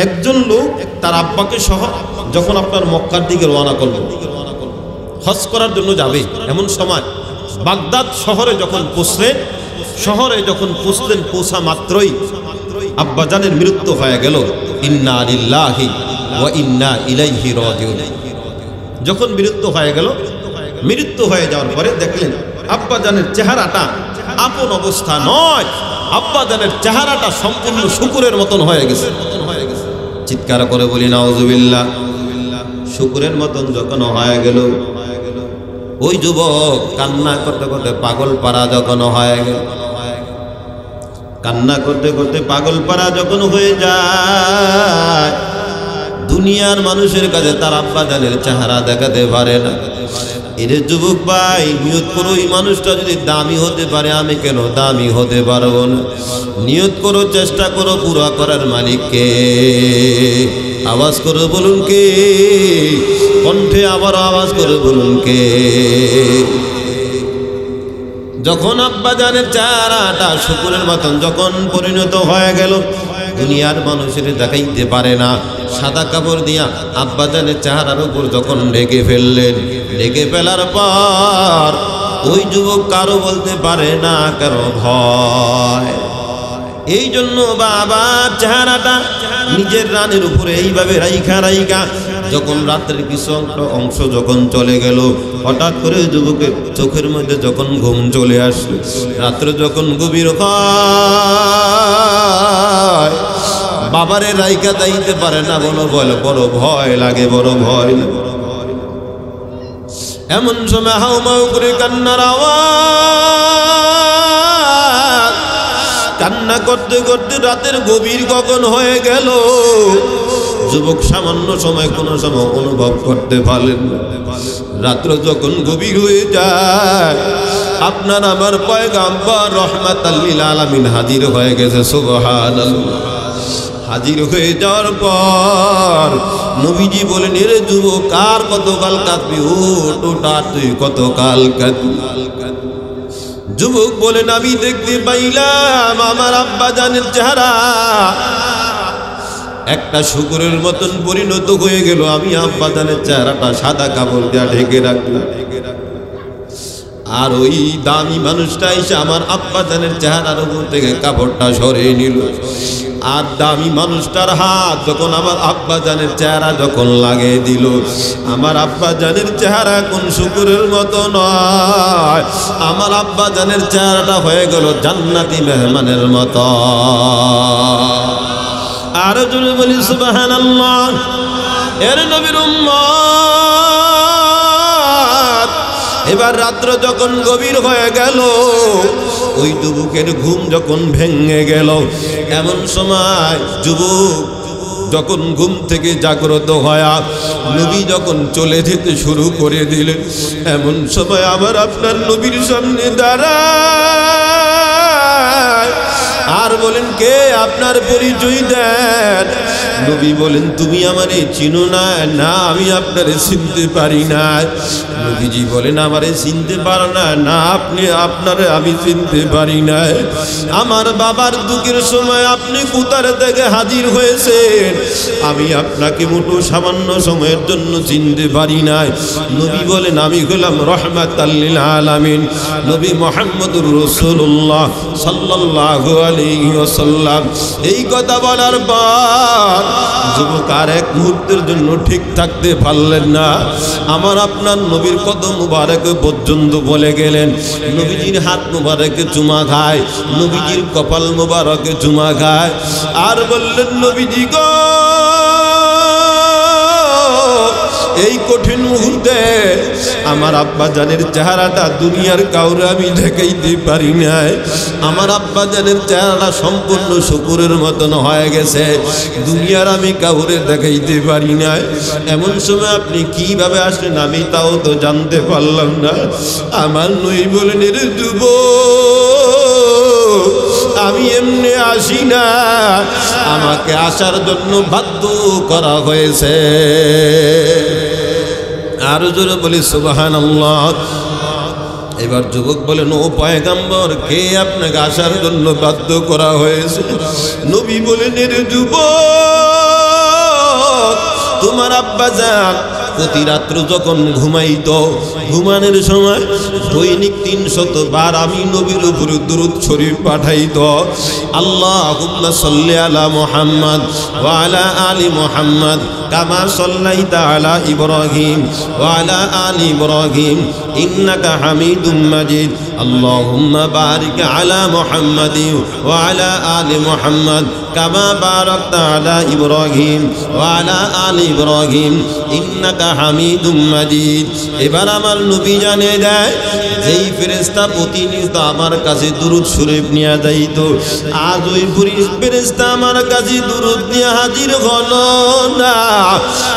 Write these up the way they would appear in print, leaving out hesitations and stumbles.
একজন লোক তার আব্বাকে সহ যখন আপনার মক্কার দিকে রওনা করলো, হজ করার জন্য যাবে, এমন সময় বাগদাদ শহরে যখন পৌঁছলেন, পৌঁছা মাত্রই আব্বাজানের মৃত্যু হয়ে গেল। ইন্না লিল্লাহি ওয়া ইন্না ইলাইহি রাজিউন। যখন মৃত্যু হয়ে যাওয়ার পরে দেখলেন আব্বাজানের চেহারাটা আপন অবস্থা নয়, আব্বাজানের চেহারাটা সম্পূর্ণ শুকুরের মতন হয়ে গেছে। চিৎকার করে বলি নাউজুবিল্লাহ। শুকুরের মতন যখন হয়ে গেল, ওই যুবক কান্না করতে করতে পাগল পারা যখন হয়ে গেল, কান্না করতে করতে পাগল পারা যখন হয়ে যায়, দুনিয়ার মানুষের কাছে তার আব্বাজানের চেহারা দেখাতে পারে না। এরে যুবক ভাই, নিয়ত করো এই মানুষটা যদি দামি হতে পারে, আমি কেন দামি হতে পারবো না? নিয়ত করো, চেষ্টা করো পুরা করার মালিককে। আওয়াজ করে বলুন কে? কণ্ঠে আবার আওয়াজ করে বলুন কে? যখন আব্বাজানের চেহারাটা শুকুরের মতন যখন পরিণত হয়ে গেল, দুনিয়ার মানুষের দেখাইতে পারে না, সাদা কাপড় দিয়া আব্বাজানের চেহারার উপর যখন ঢেকে ফেললেন, ঢেকে ফেলার পর ওই যুবক কারো বলতে পারে না, কারো ভয়। এই জন্য বাবার চেহারাটা নিজের রানের উপরে এইভাবে রাইখা যখন রাত্রের কিছু অংশ যখন চলে গেল, হঠাৎ করে যুবকের চোখের মধ্যে যখন ঘুম চলে আসলো, রাত্রে যখন গভীর হয়, বাবারে রাইকা যাইতে পারে না, বড় ভয় লাগে, বড় ভয়। এমন সময় হাউমাউ করে কান্নার আওয়াজ, কান্না করতে করতে রাতের গভীর কখন হয়ে গেল, যুবক সামান্য সময় কোনো সময় অনুভব করতে পারলেন না। রাত্র যখন গভীর হয়ে যায়, আপনার আমার পয়গাম্বর রাহমাতাল লিল আলামিন হাজির হয়ে গেছে। সুবহানাল্লাহ। হাজির হয়ে যাওয়ার পর নবীজি বলেন, এরে যুবক, আর কতকাল কাঁদবি? ওটা তুই কতকাল কাঁদবি? যুবক বলেন, আমি দেখতে পাইলাম আমার আব্বাজানের চেহারা একটা শুকুরের মতন পরিণত হয়ে গেল। আমি আব্বাজানের চেহারাটা সাদা কাপড় দিয়ে ঢেকে রাখলাম, আর ওই দামি মানুষটা এসে আমার আব্বাজানের চেহারার উপর থেকে কাপড়টা সরিয়ে নিল। আর দামি মানুষটার হাত যখন আমার আব্বাজানের চেহারা যখন লাগিয়ে দিল, আমার আব্বাজানের চেহারা কোন শুকুরের মতো নয়, আমার আব্বাজানের চেহারাটা হয়ে গেল জান্নাতি মেহমানের মতো। আর জোরে বলি সুবহানাল্লাহ। এর নবীর উম্মত, এবার রাত্র যখন গভীর হয়ে গেল, ওই যুবকের ঘুম যখন ভেঙে গেল, এমন সময় যুবক যখন ঘুম থেকে জাগ্রত হয়া নবী যখন চলে যেতে শুরু করে দিলেন, এমন সময় আবার আপনার নবীর সামনে দাঁড়ায় আর বলেন, কে? আপনার পরিচয় দেন। নবী বলেন, তুমি আমারে চিনো না? না, আমি আপনারে চিনতে পারি না। নবীজি বলেন, আমারে চিনতে পারো না? না, আপনারে আমি চিনতে পারি না। আমার বাবার দুঃখের সময় আপনি কোথার থেকে হাজির হয়েছেন, আমি আপনাকে মোটো সামান্য সময়ের জন্য চিনতে পারি না। নবী বলেন, আমি হলাম রাহমাতাল লিল আলামিন, নবী মুহাম্মদুর রাসূলুল্লাহ সাল্লাল্লাহু আলাইহি ওয়াসাল্লাম। এই কথা বলার পর যুবক আর এক মুহূর্তের জন্য ঠিক থাকতে পারলেন না। আমার আপনার নবীর কদম মুবারক পর্যন্ত বলে গেলেন, নবীজির হাত মুবারকে চুমা খায়, নবীজির কপাল মুবারকে চুমা খায়, আর বললেন, নবীজি গো, এই কঠিন মুহূর্তে আমার আব্বাজানের চেহারাটা দুনিয়ার কাউরে আমি দেখাইতে পারি নাই। আমার আব্বাজানের চেহারাটা সম্পূর্ণ শুকুরের মতন হয়ে গেছে, দুনিয়ার আমি কাউরে দেখাইতে পারি নাই। এমন সময় আপনি কিভাবে আসলেন আমি তাও তো জানতে পারলাম না। আমার নই বলেন, এর যুবক, আমি এমনি আসি না, আমাকে আসার জন্য বাধ্য করা হয়েছে। আর জোরে বলি সুবহানাল্লাহ। এবার যুবক বলেন, ও পয়গম্বর, কে আপনাকে আসার জন্য বাধ্য করা হয়েছে? নবী বলেন, এর যুবক, তোমার আব্বাজান প্রতি রাত্র যখন ঘুমাইতো, ঘুমানোর সময় দৈনিক 300 বার আমি নবীর উপর দুরূদ শরীফ পাঠাইতো। আল্লাহুম্মা সাল্লি আলা মুহাম্মদ ওয়া আলা আলি মুহাম্মদ কামা সাল্লাইতা আলা ইব্রাহিম ওয়া আলা আলি ইব্রাহিম ইন্নাকা হামিদুম মাজিদ। আল্লাহুম্মা বারিক আলা মুহাম্মাদিন ওয়া আলা আলি মুহাম্মদ কামা বারাকতা আলা ইব্রাহিম ওয়া আলা আলি ইব্রাহিম ইন্নাকা হামিদুম মাজিদ। এবার আমার নবী জানে দেয়, যেই ফেরেশতা প্রতিনিয়ত আমার কাছে দুরূদ শরীফ নিয়ে যাইতো, আজ ওই ফেরেশতা আমার কাছে দুরূদ নিয়ে হাজির হলো না।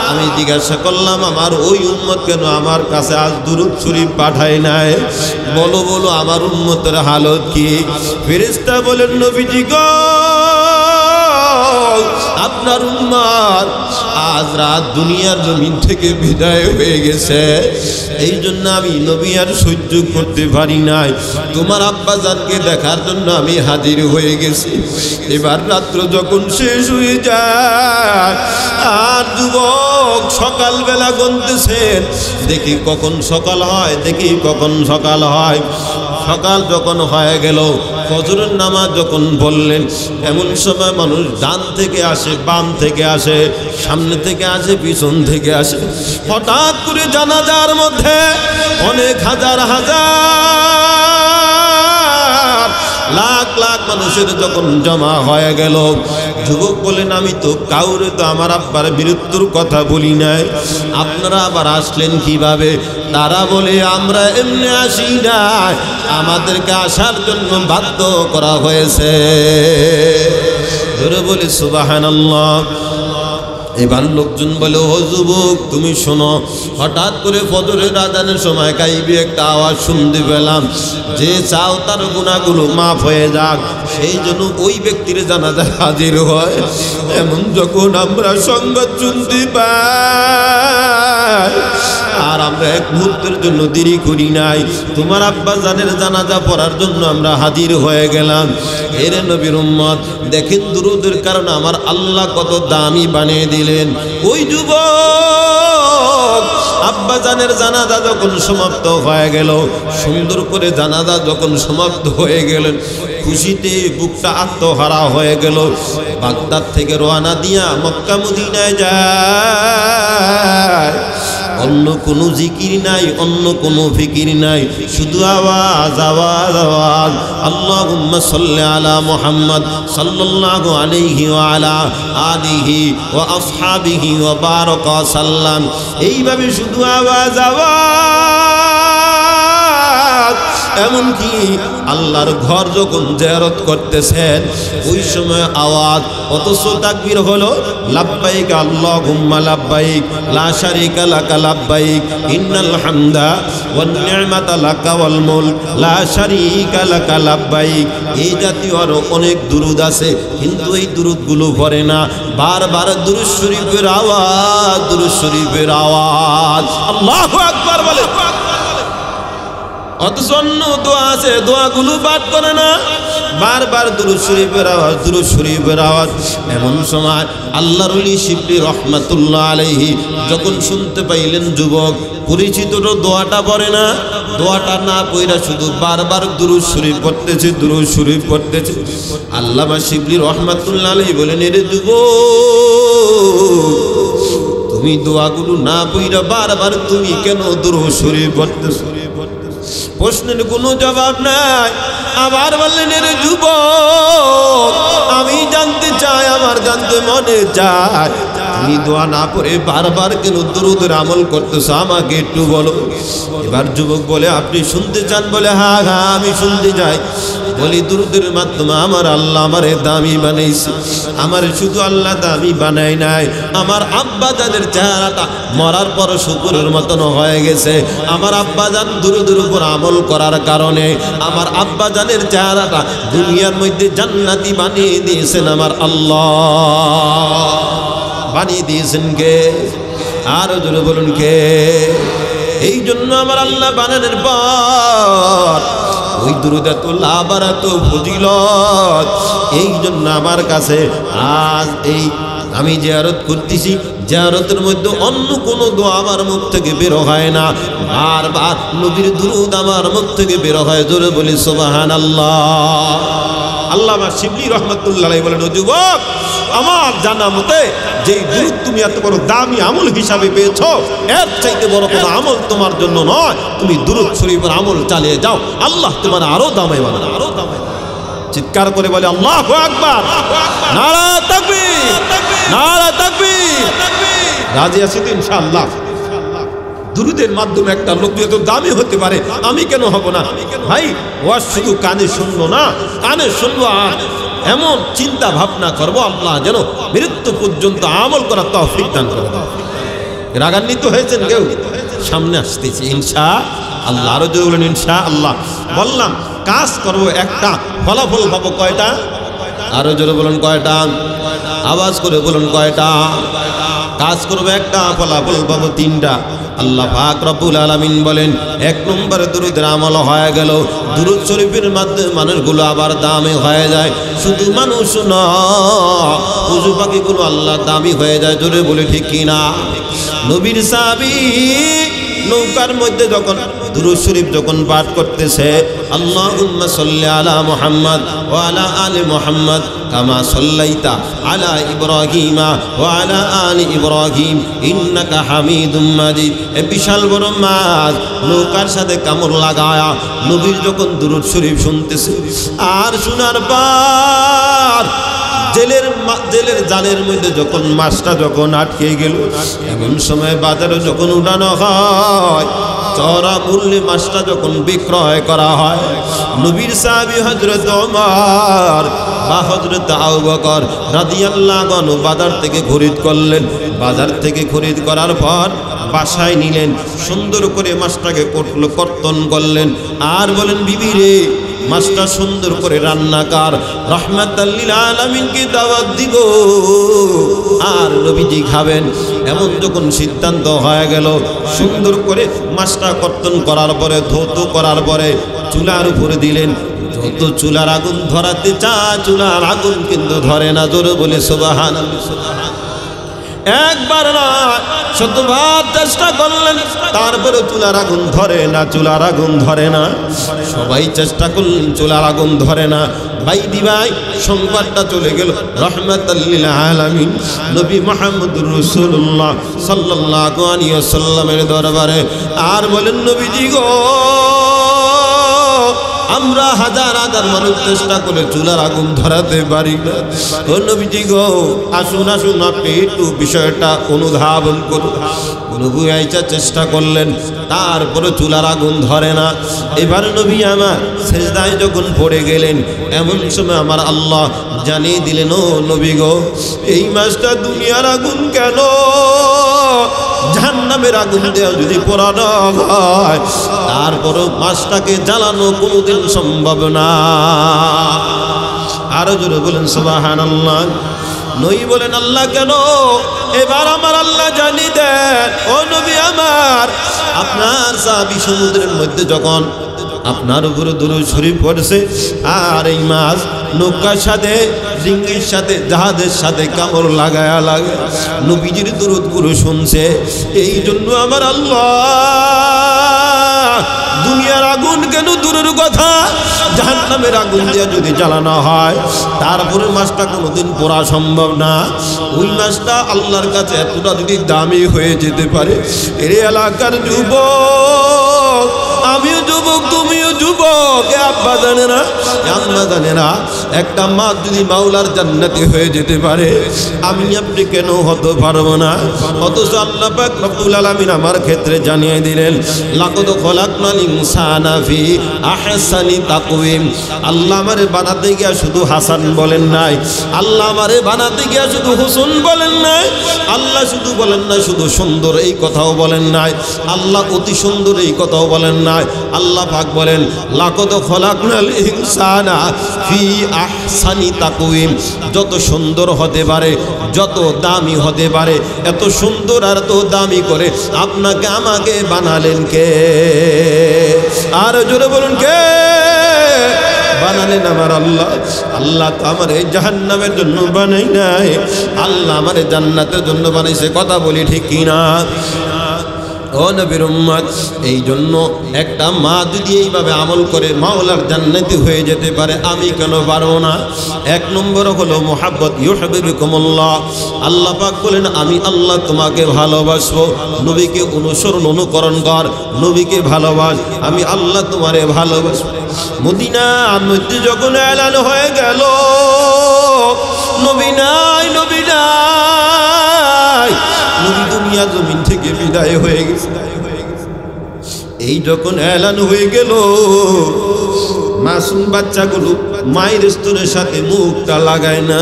আমি জিজ্ঞাসা করলাম, আমার ওই উম্মত কেন আমার কাছে আজ দুরূদ শরীফ পাঠায় নাই? বলো বলো আমার উম্মতের হালত কি? ফেরেশতা বলেন, নবীজি গো, আপনার উম্মত আজ রাত দুনিয়ার জমিন থেকে বিদায় হয়ে গেছে, এই জন্য আমি নবী আর সহ্য করতে পারি নাই, তোমার আব্বাজানকে দেখার জন্য আমি হাজির হয়ে গেছি। এবার রাত্র যখন শেষ হয়ে যায় আর যুবক সকালবেলা গুনতেছেন, দেখি কখন সকাল হয়, দেখি কখন সকাল হয়। সকাল যখন হয়ে গেল, ফজরের নামাজ যখন বললেন, এমন সময় মানুষ ডান থেকে আসে, বাম থেকে আসে, সামনে থেকে আসে, পিছন থেকে আসে। হঠাৎ করে জানাজার মধ্যে অনেক হাজার হাজার লাখ লাখ মানুষের যখন জমা হয়ে গেল, যুবক বলেন, আমি তো কাউরে তো আমার আব্বার মৃত্যুর কথা বলি নাই, আপনারা আবার আসলেন কিভাবে? তারা বলে, আমরা এমনি আসি নাই, আমাদেরকে আসার জন্য বাধ্য করা হয়েছে। ধরে বলি সুবহানাল্লাহ। এবার লোকজন বলে, ও যুবক তুমি শোনো, হঠাৎ করে ফজরের আযানের সময় গাইবি একটা আওয়াজ শুনতে পেলাম, যে চাও তার গুনাহগুলো মাফ হয়ে যাক, সেই জন্য ওই ব্যক্তির জানাজায় হাজির হয়। এমন যখন আমরা সংবাদ শুনতে পাই, আর আমরা এক মুহূর্তের জন্য দেরি করি নাই, তোমার আব্বাজানের জানাজা পড়ার জন্য আমরা হাজির হয়ে গেলাম। এর নবীর উম্মত দেখেন, দুরূদের কারণে আমার আল্লাহ কত দামি বানিয়ে দিলেন। ওই যুবক আব্বাজানের জানাজা যখন সমাপ্ত হয়ে গেল, সুন্দর করে জানাজা যখন সমাপ্ত হয়ে গেলেন, খুশিতে বুকটা আত্মহারা হয়ে গেল। বাগদাদ থেকে রওনা দিয়া মক্কা মদিনায় যায়, অন্য কোনো জিকির নাই, অন্য কোনো ফিকির নাই, শুধু আওয়াজ আওয়াজ আওয়াজ, আল্লাহুম্মা সাল্লি আলা মুহাম্মদ সাল্লাল্লাহু আলাইহি ওয়া আলা আলিহি ওয়া আসহাবিহি ওয়া বারাকা সাল্লাম। এইভাবে শুধু আওয়াজ আওয়াজ। এমনকি আল্লাহর ঘর যখন জিয়ারত করতেছেন, ওই সময় আওয়াজ, অথচ তাকবীর হলো লাব্বাইক আল্লাহুম্মা লাব্বাইক লা শারীকা লাকা লাব্বাইক ইন্নাল হামদা ওয়ান নি'মাতা লাকা ওয়াল মুলক লা শারীকা লাকা লাব্বাইক। এই জাতীয় আরো অনেক দুরূদ আছে, কিন্তু এই দুরূদগুলো পড়ে না। বারবার দুরূদ শরীফের আওয়াজ, দুরূদ শরীফের আওয়াজ। আল্লাহু আকবার বলে। অথচ অন্য দোয়া আছে, দোয়াগুলো পাঠ করে না, বারবার দুরূদ শরীফের আওয়াজ, দুরূদ শরীফের আওয়াজ। এমন সময় আল্লাহর ওলি শিবলি রহমাতুল্লাহ আলাইহি যখন শুনতে পাইলেন যুবক পরিচিত দোয়াটা পড়ে না, দোয়াটা না পড়া শুধু বারবার দুরূদ শরীফ পড়তেছে, দুরূদ শরীফ পড়তেছে। আল্লামা শিবলি রহমাতুল্লাহ আলাইহি বলেন, এরে যুবক, তুমি দোয়াগুলো না পড়া বারবার তুমি কেন দুরূদ শরীফ পড়তেছো? প্রশ্নের কোনো জবাব নাই। আবার বললেন, রে যুবক, আমি জানতে চাই, আমার জানতে মনে চায়, তুমি দোয়া না পড়ে বারবার কেন দুরূদের আমল করতেছো, আমাকে একটু বলো। এবার যুবক বলে, আপনি শুনতে চান? বলে, হ্যাঁ হ্যাঁ আমি শুনতে চাই। বলি, দুরূদের মাধ্যমে আমার আল্লাহ আমারে দামি বানাইছে। আমার শুধু আল্লাহ দামি বানাই নাই, আমার আব্বাজানের চেহারাটা মরার পর শুকুরের মতন হয়ে গেছে। আমার আব্বাজান দুরূদের উপর আমল করার কারণে আমার আব্বাজানের চেহারাটা দুনিয়ার মধ্যে জান্নাতি বানিয়ে দিয়েছেন আমার আল্লাহ। বানিয়ে দিয়েছেন কে? আরো জোরে বলুন কে? এই জন্য আমার আল্লাহ বানানোর পর ওই দুরূদ এত লাভ আর এত ফজিলত। এই জন্য আমার কাছে আজ এই আমি জিয়ারত করতেছি, জিয়ারতের মধ্যে অন্য কোনো দোয়া আমার মুখ থেকে বের হয় না, বারবার নবীর দুরূদ আমার মুখ থেকে বের হয়। জোরে বলি সুবহানাল্লাহ। আল্লামা শিবলি রহমাতুল্লাহ আলাইহি বলেন, ও যুবক, আমার জানা মতে যেই দুরূদ তুমি এত বড় দামি আমল হিসাবে পেয়েছো, এর চাইতে বড় কোনো আমল তোমার জন্য নয়। তুমি দুরূদ শরীফের আমল চালিয়ে যাও, আল্লাহ তোমার আরো দামি বানাবে, আরো দামি। চিৎকার করে বলে আল্লাহু আকবার, নারা তাকবীর, নারা তাকবীর। রাজি আছি তো ইনশাআল্লাহ? দুরূদের মাধ্যমে একটা লোক যত দামি হতে পারে, আমি কেন হব না? ভাই, ওয়াজ শুধু কানে শুনবো না, কানে শুনবো আর এমন চিন্তা ভাবনা করবো আল্লাহ যেন মৃত্যু পর্যন্ত আমল করার তৌফিক দান করে দেন। রাগান্বিত হয়েছেন কেউ? সামনে আসতেছি ইনশাআল্লাহ। আরো জোরে বলেন ইনশাআল্লাহ। বললাম কাজ করবো একটা, ফলাফল পাবো কয়টা? আরো জোরে বলেন কয়টা? আওয়াজ করে বলুন কয়টা? কাজ করবো একটা, ফলাফল পাবো তিনটা। আল্লাহ পাক রব্বুল আলামিন বলেন, এক নম্বরে দুরূদের আমল হয়ে গেল, দুরূদ শরীফের মাধ্যমে মানুষগুলো আবার দামি হয়ে যায়। শুধু মানুষ না, পশু পাখিগুলো আল্লাহ দামি হয়ে যায়। জোরে বলে ঠিক কিনা? নবীর সাহাবী নৌকার মধ্যে যখন দুরূদ শরীফ যখন পাঠ করতেছে, আল্লাহুম্মা সাল্লি আলা মুহাম্মদ ওয়া আলা আলি মুহাম্মদ কামা সাল্লাইতা আলা ইব্রাহিমা ওয়া আলা আলি ইব্রাহিম ইন্নাকা হামিদুম মাজিদ। এই বিশাল বড় মাছ নৌকার সাথে কামড় লাগায়া নবীর যখন দুরূদ শরীফ শুনতেছে, আর শোনার পর জেলের জালের মধ্যে যখন মাছটা যখন আটকে গেল, এমন সময় বাজারে যখন উঠানো হয়, চড়া মূল্যে মাছটা যখন বিক্রয় করা হয়, নবীর সাহাবী হযরত ওমর বা হযরত আবু বকর রাদিয়াল্লাহু আনহু বাজার থেকে খরিদ করলেন। বাজার থেকে খরিদ করার পর বাসায় নিলেন, সুন্দর করে মাছটাকে কর্তন করলেন, আর বলেন বিবি রে, মাছটা সুন্দর করে রান্না কর, রাহমাতাল লিল আলামিনকে দাওয়াত দিব, আর নবীজি খাবেন। এমন যখন সিদ্ধান্ত হয়ে গেল, সুন্দর করে মাছটা কর্তন করার পরে, ধৌত করার পরে চুলার উপরে দিলেন। যত চুলার আগুন ধরাতে চায়, চুলার আগুন কিন্তু ধরে না। জোরে বলে সুবহানাল্লাহ। একবার না, শতবার চেষ্টা করলেন, তারপরে চুলার আগুন ধরে না, চুলার আগুন ধরে না। সবাই চেষ্টা করলেন, চুলার আগুন ধরে না। ভাই দিভাই সংবাদটা চলে গেল রাহমাতাল লিল আলামিন নবী মুহাম্মদুর রাসূলুল্লাহ সাল্লাল্লাহু আলাইহি ওয়াসাল্লামের দরবারে। আর বলেন, নবীজি গো, আমরা হাজার হাজার মানুষ চেষ্টা করে চুলার আগুন ধরাতে পারি না। ও নবীজি গো, আসুন আসুন, আপনি একটু বিষয়টা অনুধাবন করুন। নবী আইসা চেষ্টা করলেন, তারপরে চুলার আগুন ধরে না। এবার নবী আমার সেজদায় যখন পড়ে গেলেন, এমন সময় আমার আল্লাহ জানিয়ে দিলেন, ও নবী গো, এই মাছটা দুনিয়ার আগুন কেন, জাহান্নামের আগুন দেওয়া যদি পোড়ানো হয়, তারপরও মাছটাকে জ্বালানো কোনোদিন সম্ভব না। আরো জোরে বলেন সুবহানাল্লাহ। নবী বলেন, আল্লাহ কেন? এবার আমার আল্লাহ জানিয়ে দেন, ও নবী আমার, আপনার সাহাবী সমুদ্রের মধ্যে যখন আপনার উপরে দুরূদ শরীফ পড়ছে, আর এই মাছ নৌকার সাথে, ডিঙ্গির সাথে, জাহাজের সাথে কামড় লাগায়া লাগে নবীজির দুরূদ গুলো শুনছে। এই জন্য আমার আল্লাহ দুনিয়ার আগুন কেন দূরের কথা, জাহান্নামের আগুন দিয়ে যদি জ্বালানো হয়, তারপরে মাছটা কোনোদিন পোড়া সম্ভব না। ওই মাছটা আল্লাহর কাছে এতটা যদি দামি হয়ে যেতে পারে, এর এলাকার যুবক, আমিও যুবক, তুমিও যুবক, আব্বা জানে না, আম্মা জানে না, একটা মাছ যদি মাওলার জান্নাতি হয়ে যেতে পারে, আমি আপনি কেন হতে পারবো না? অথচ আল্লাহ পাক রব্বুল আলামিন আমার ক্ষেত্রে জানিয়ে দিলেন, লাকাদ খলাকনাল ইনসানা ফি আহসানি তাকওয়িম। আল্লাহ আমারে বানাতে গিয়া শুধু হাসান বলেন নাই, আল্লাহ আমারে বানাতে গিয়া শুধু হুসন বলেন নাই, আল্লাহ শুধু বলেন না শুধু সুন্দর এই কথাও বলেন নাই, আল্লাহ অতি সুন্দর এই কথাও বলেন নাই। আল্লাহ পাক বলেন, লাকাদ খলাকনাল ইনসানা ফি আহসানি তাকওয়িম। যত সুন্দর হতে পারে, যত দামি হতে পারে, এত সুন্দর আর এত দামি করে আপনাকে আমাকে বানালেন কে? আর জোরে বলুন কে? বানালেন আমার আল্লাহ। আল্লাহ তো আমার এই জাহান্নামের জন্য বানাই নাই, আল্লাহ আমার জান্নাতের জন্য বানাইছে। কথা বলি ঠিক কিনা? ও নবীর উম্মত, এই জন্য একটা মা যদি এইভাবে আমল করে মাওলার জান্নাতি হয়ে যেতে পারে, আমি কেন পারবো না? এক নম্বর হলো মুহাব্বত, ইউহিব্বুকুমুল্লাহ। আল্লাহ পাক বলেন আমি আল্লাহ তোমাকে ভালোবাসবো। নবীকে অনুকরণ কর, নবীকে ভালোবাস, আমি আল্লাহ তোমারে ভালোবাসবো। মদিনার মধ্যে যখন এলান হয়ে গেল নবী নাই, নবী নাই, নবী দুনিয়া জমিন থেকে বিদায় হয়ে গেছে, এই যখন এলান হয়ে গেল মাসুম বাচ্চাগুলো মায়ের স্তনের সাথে মুখটা লাগায় না।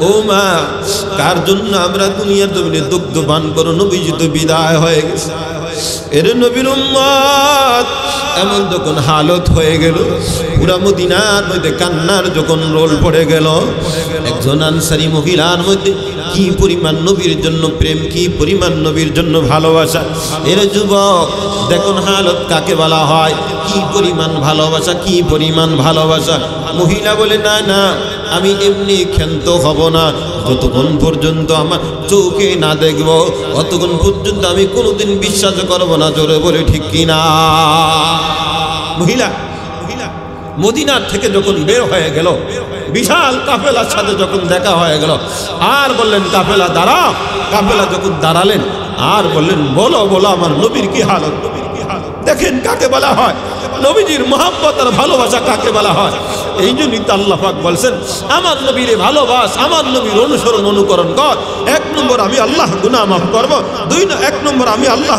ও মা, কার জন্য আমরা দুনিয়ার জমিনে দুগ্ধ পান করো? নবীজি তো বিদায় হয়ে গেছে। এর নবীর উম্মত এমন যখন হালত হয়ে গেল, পুরা মদিনার মধ্যে কান্নার যখন রোল পড়ে গেল, একজন আনসারী মহিলার মধ্যে কি পরিমাণ নবীর জন্য প্রেম, কি পরিমাণ নবীর জন্য ভালোবাসা। এর যুবক দেখুন হালত কাকে বলা হয়, কি পরিমাণ ভালোবাসা, কি পরিমাণ ভালোবাসা। মহিলা বলে না না, আমি এমনি ক্ষান্ত হব না, যতক্ষণ পর্যন্ত আমার চোখে না দেখব অতক্ষণ পর্যন্ত আমি কোনোদিন বিশ্বাস করব না। জোরে বলে ঠিক কিনা? মহিলা মদিনার থেকে যখন বের হয়ে গেল, বিশাল কাফেলার সাথে যখন দেখা হয়ে গেল, আর বললেন কাফেলা দাঁড়াও। কাফেলা যখন দাঁড়ালেন আর বললেন বলো বলো আমার নবীর কি হালত। দেখেন কাকে বলা হয় নবীজির মহব্বত আর ভালোবাসা, কাকে বলা হয়। এই জন্যই তো আল্লাহ পাক বলছেন আমার নবীরে ভালোবাস, আমার নবীর অনুকরণ কর। এক নম্বর আমি আল্লাহ গুনাহ মাফ করবো, এক নম্বর আমি আল্লাহ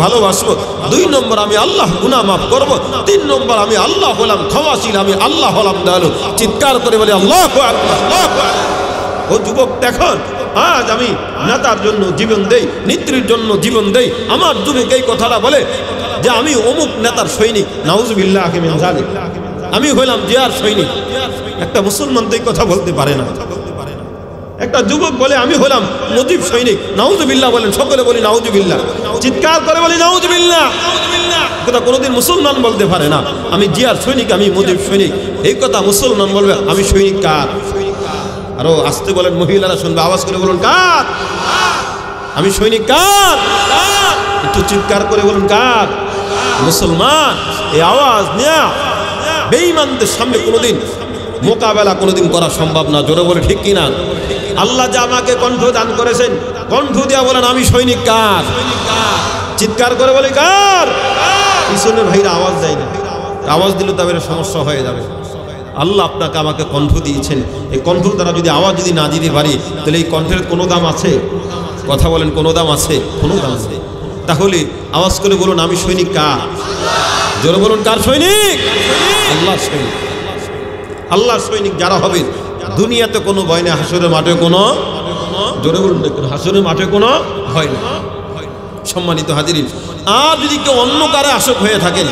ভালোবাসবো, 2 নম্বর আমি আল্লাহ গুনাহ মাফ করবো, 3 নম্বর আমি আল্লাহ হলাম ক্ষমাশীল, আমি আল্লাহ হলাম দয়ালু। চিৎকার করে বলি আল্লাহু আকবার, আল্লাহু আকবার। ও যুবক দেখুন, আজ আমি নেতার জন্য জীবন দেই, নেত্রীর জন্য জীবন দেই। আমার যুবক এই কথাটা বলে যে আমি অমুক নেতার সৈনিক, নাউজুবিল্লাহি মিন যালিক, আমি হইলাম জিয়ার সৈনিক। একটা মুসলমান তো এই কথা বলতে পারে না। একটা যুবক বলে আমি হলাম মুজিব সৈনিক, নাউজুবিল্লাহ বলেন, সকলে বলি নাউজুবিল্লাহ, চিৎকার করে বলি নাউজুবিল্লাহ। কথা কোনোদিন মুসলমান বলতে পারে না আমি জিয়ার সৈনিক, আমি মুজিব সৈনিক। এই কথা মুসলমান বলবে আমি সৈনিক কার? আরো আসতে বলেন, মহিলারা শুনবে, আওয়াজ করে বলুন কার? আমি সৈনিক কার? একটু চিৎকার করে বলুন কার? মুসলমান। এই আওয়াজ নেয়া বেঈমানদের সামনে কোনোদিন মোকাবেলা কোনোদিন করা সম্ভব না। জোরে বলে ঠিক কিনা? আল্লাহ যা আমাকে কণ্ঠ দান করেছেন, কণ্ঠ দিয়া বলেন আমি সৈনিক কার? চিৎকার করে বলি কার? পিছনের ভাইরা আওয়াজ দেয় না, আওয়াজ দিলে তাদের সমস্যা হয়ে যাবে। আল্লাহ আপনাকে আমাকে কণ্ঠ দিয়েছেন, এই কণ্ঠ দ্বারা যদি আওয়াজ যদি না দিতে পারি তাহলে এই কণ্ঠের কোনো দাম আছে? কথা বলেন, কোনো দাম আছে? কোনো দাম আছে। তাহলে আওয়াজ করে বলুন আমি সৈনিক কার? জোরে বলুন কার সৈনিক? আল্লাহ সৈনিক। আল্লাহ সৈনিক যারা হবে দুনিয়াতে কোনো ভয় নেই, হাসরের মাঠে কোনো, জোরে বলুন দেখুন, হাসরের মাঠে কোনো ভয় নেই। সম্মানিত হাজিরিন, আর যদি কেউ অন্য কারে আশক হয়ে থাকেন,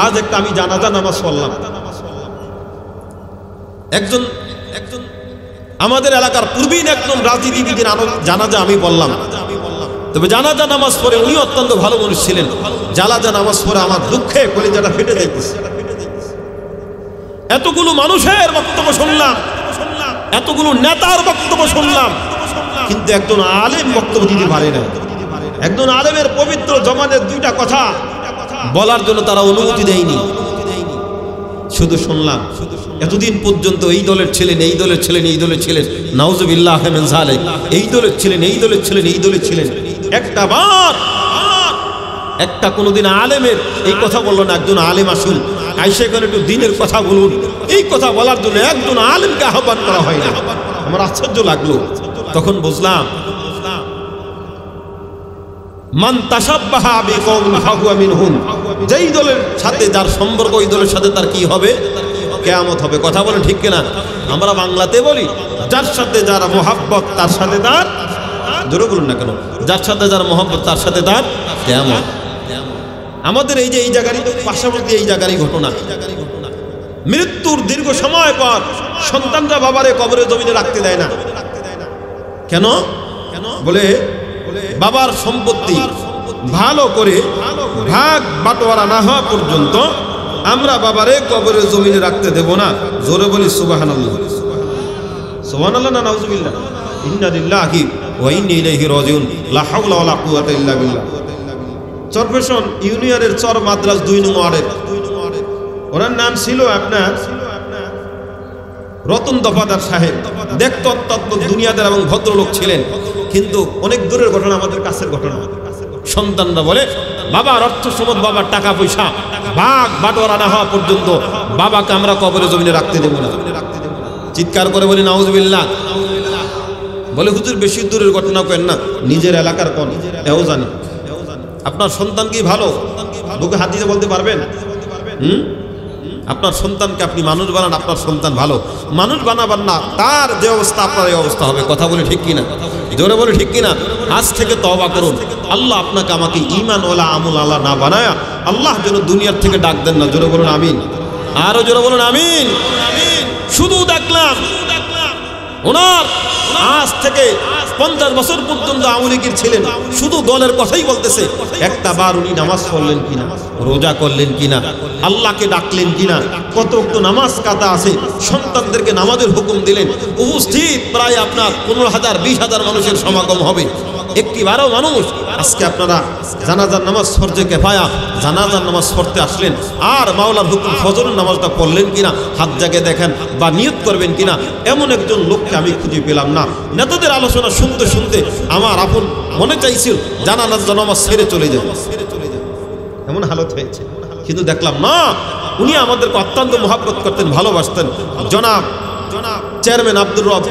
আজ একটা আমি জানাজা নামাজ পড়লাম, একজন আমাদের এলাকার পূর্বীন একজন রাজনীতিবিদের জানাজা আমি বললাম। তবে জানাজা নামাজ পড়ে উনি অত্যন্ত ভালো মানুষ ছিলেন। জানাজা নামাজ পড়ে আমার দুঃখে কলিজাটা ফেটে যাইতেছে। এতগুলো মানুষের বক্তব্য শুনলাম, এতগুলো নেতার বক্তব্য শুনলাম, কিন্তু একজন আলেম বক্তব্য দিতে পারে না। একজন আলেমের পবিত্র জবানের 2টা কথা বলার জন্য তারা অনুমতি দেয়নি। শুধু শুনলাম এতদিন পর্যন্ত এই দলের ছিলেন, এই দলের ছিলেন, এই দলের ছিলেন, নাউজুবিল্লাহি মিন যালিক, এই দলের ছিলেন, এই দলের ছিলেন, এই দলের ছিলেন। একটা বার একটা কোনোদিন আলেমের এই কথা বললো না, একজন আলেম আসুন, আইসা এখানে একটু দিনের কথা বলুন, এই কথা বলার জন্য একজন আলেমকে আহ্বান করা হয় না। আমার আশ্চর্য লাগলো। তখন বুঝলাম মান তাশাব্বাহা বিকওমিন ফাহুয়া মিনহুম, যেই দলের সাথে যার সম্পর্ক ওই দলের সাথে তার কি হবে? কিয়ামত হবে। কথা বলেন ঠিক কিনা? আমরা বাংলাতে বলি যার সাথে যার মহব্বত তার সাথে তার, জোরে বলুন না কেন, যার সাথে যার মহব্বত তার সাথে তার কিয়ামত। আমাদের এই যে এই জায়গারই পাশাপাশি এই জায়গারই ঘটনা, মৃত্যুর দীর্ঘ সময় পর সন্তানরা বাবারে কবরে জমিনে রাখতে দেয় না। কেন? বলে বাবার সম্পত্তি ভালো করে ভাগ বাটোয়ারা না হওয়া পর্যন্ত আমরা বাবারে কবরের জমিনে রাখতে দেব না। জোরে বলি সুবহানাল্লাহ। সুবহানাল্লাহ না নাউজুবিল্লাহ। ইন্না লিল্লাহি ওয়া ইন্না ইলাইহি রাজিউন। লা হাওলা ওয়ালা কুওয়াতা ইল্লা বিল্লাহ। চরপেশন ইউনিয়নের চর মাদ্রাস 2 নং ওয়ার্ডের ওনার নাম ছিল আপনার রতন দফাদার সাহেব। দেখতে অত্যন্ত দুনিয়াদার এবং ভদ্রলোক ছিলেন, কিন্তু অনেক দূরের ঘটনা, আমাদের কাছের ঘটনা। সন্তানরা বলে বাবার অর্থ সম্পদ, বাবার টাকা পয়সা ভাগ বাটোয়ারা না হওয়া পর্যন্ত বাবাকে আমরা কবরে জমিনে রাখতে দেব না। চিৎকার করে বলি নাউজুবিল্লাহ। বলে হুজুর বেশি দূরের ঘটনা কেন না, নিজের এলাকার কোন এও জানি। আপনার সন্তান কি ভালো বুকে হাত দিয়ে বলতে পারবেন? আপনার সন্তানকে আপনি মানুষ বানান, আপনার সন্তান ভালো। মানুষ বানাবার না, তার যে অবস্থা আপনার এই অবস্থা হবে। কথা বলে ঠিক কিনা? জোরে বলে ঠিক কিনা? আজ থেকে তওবা করুন। আল্লাহ আপনাকে আমাকে ঈমান ওয়ালা আমল আল্লাহ না বানায়া আল্লাহ যেন দুনিয়ার থেকে ডাক দেন না। জোরে বলুন আমিন। আরো জোরে বলুন আমিন। শুধু দেখলাম ওনার আজ থেকে 50 বছর পর্যন্ত আওয়ামী লীগের ছিলেন, শুধু দলের কথাই বলতেছে। একটা বার উনি নামাজ পড়লেন কিনা, রোজা করলেন কিনা, আল্লাহকে ডাকলেন কিনা, কত ওয়াক্ত নামাজ কাতা আছে, সন্তানদেরকে নামাজের হুকুম দিলেন। উপস্থিত প্রায় আপনার 15,000 20,000 মানুষের সমাগম হবে। একটিবারও মানুষ আজকে আপনারা জানাজার নামাজ ফরজে কিফায়া জানাজার নামাজ পড়তে আসলেন, আর মাওলার হুকুম ফজরের নামাজটা পড়লেন কিনা হাত জাগে দেখেন, বা নিয়ত করবেন কিনা, এমন একজন লোককে আমি খুঁজে পেলাম না। নেতাদের আলোচনা শুনতে শুনতে আমার আপন মনে চাইছিল জানাজার নামাজ ছেড়ে চলে যায়, এমন হালত হয়েছে। কিন্তু দেখলাম না, উনি আমাদেরকে অত্যন্ত মহব্বত করতেন, ভালোবাসতেন। জনাব চেয়ারম্যান আব্দুর রব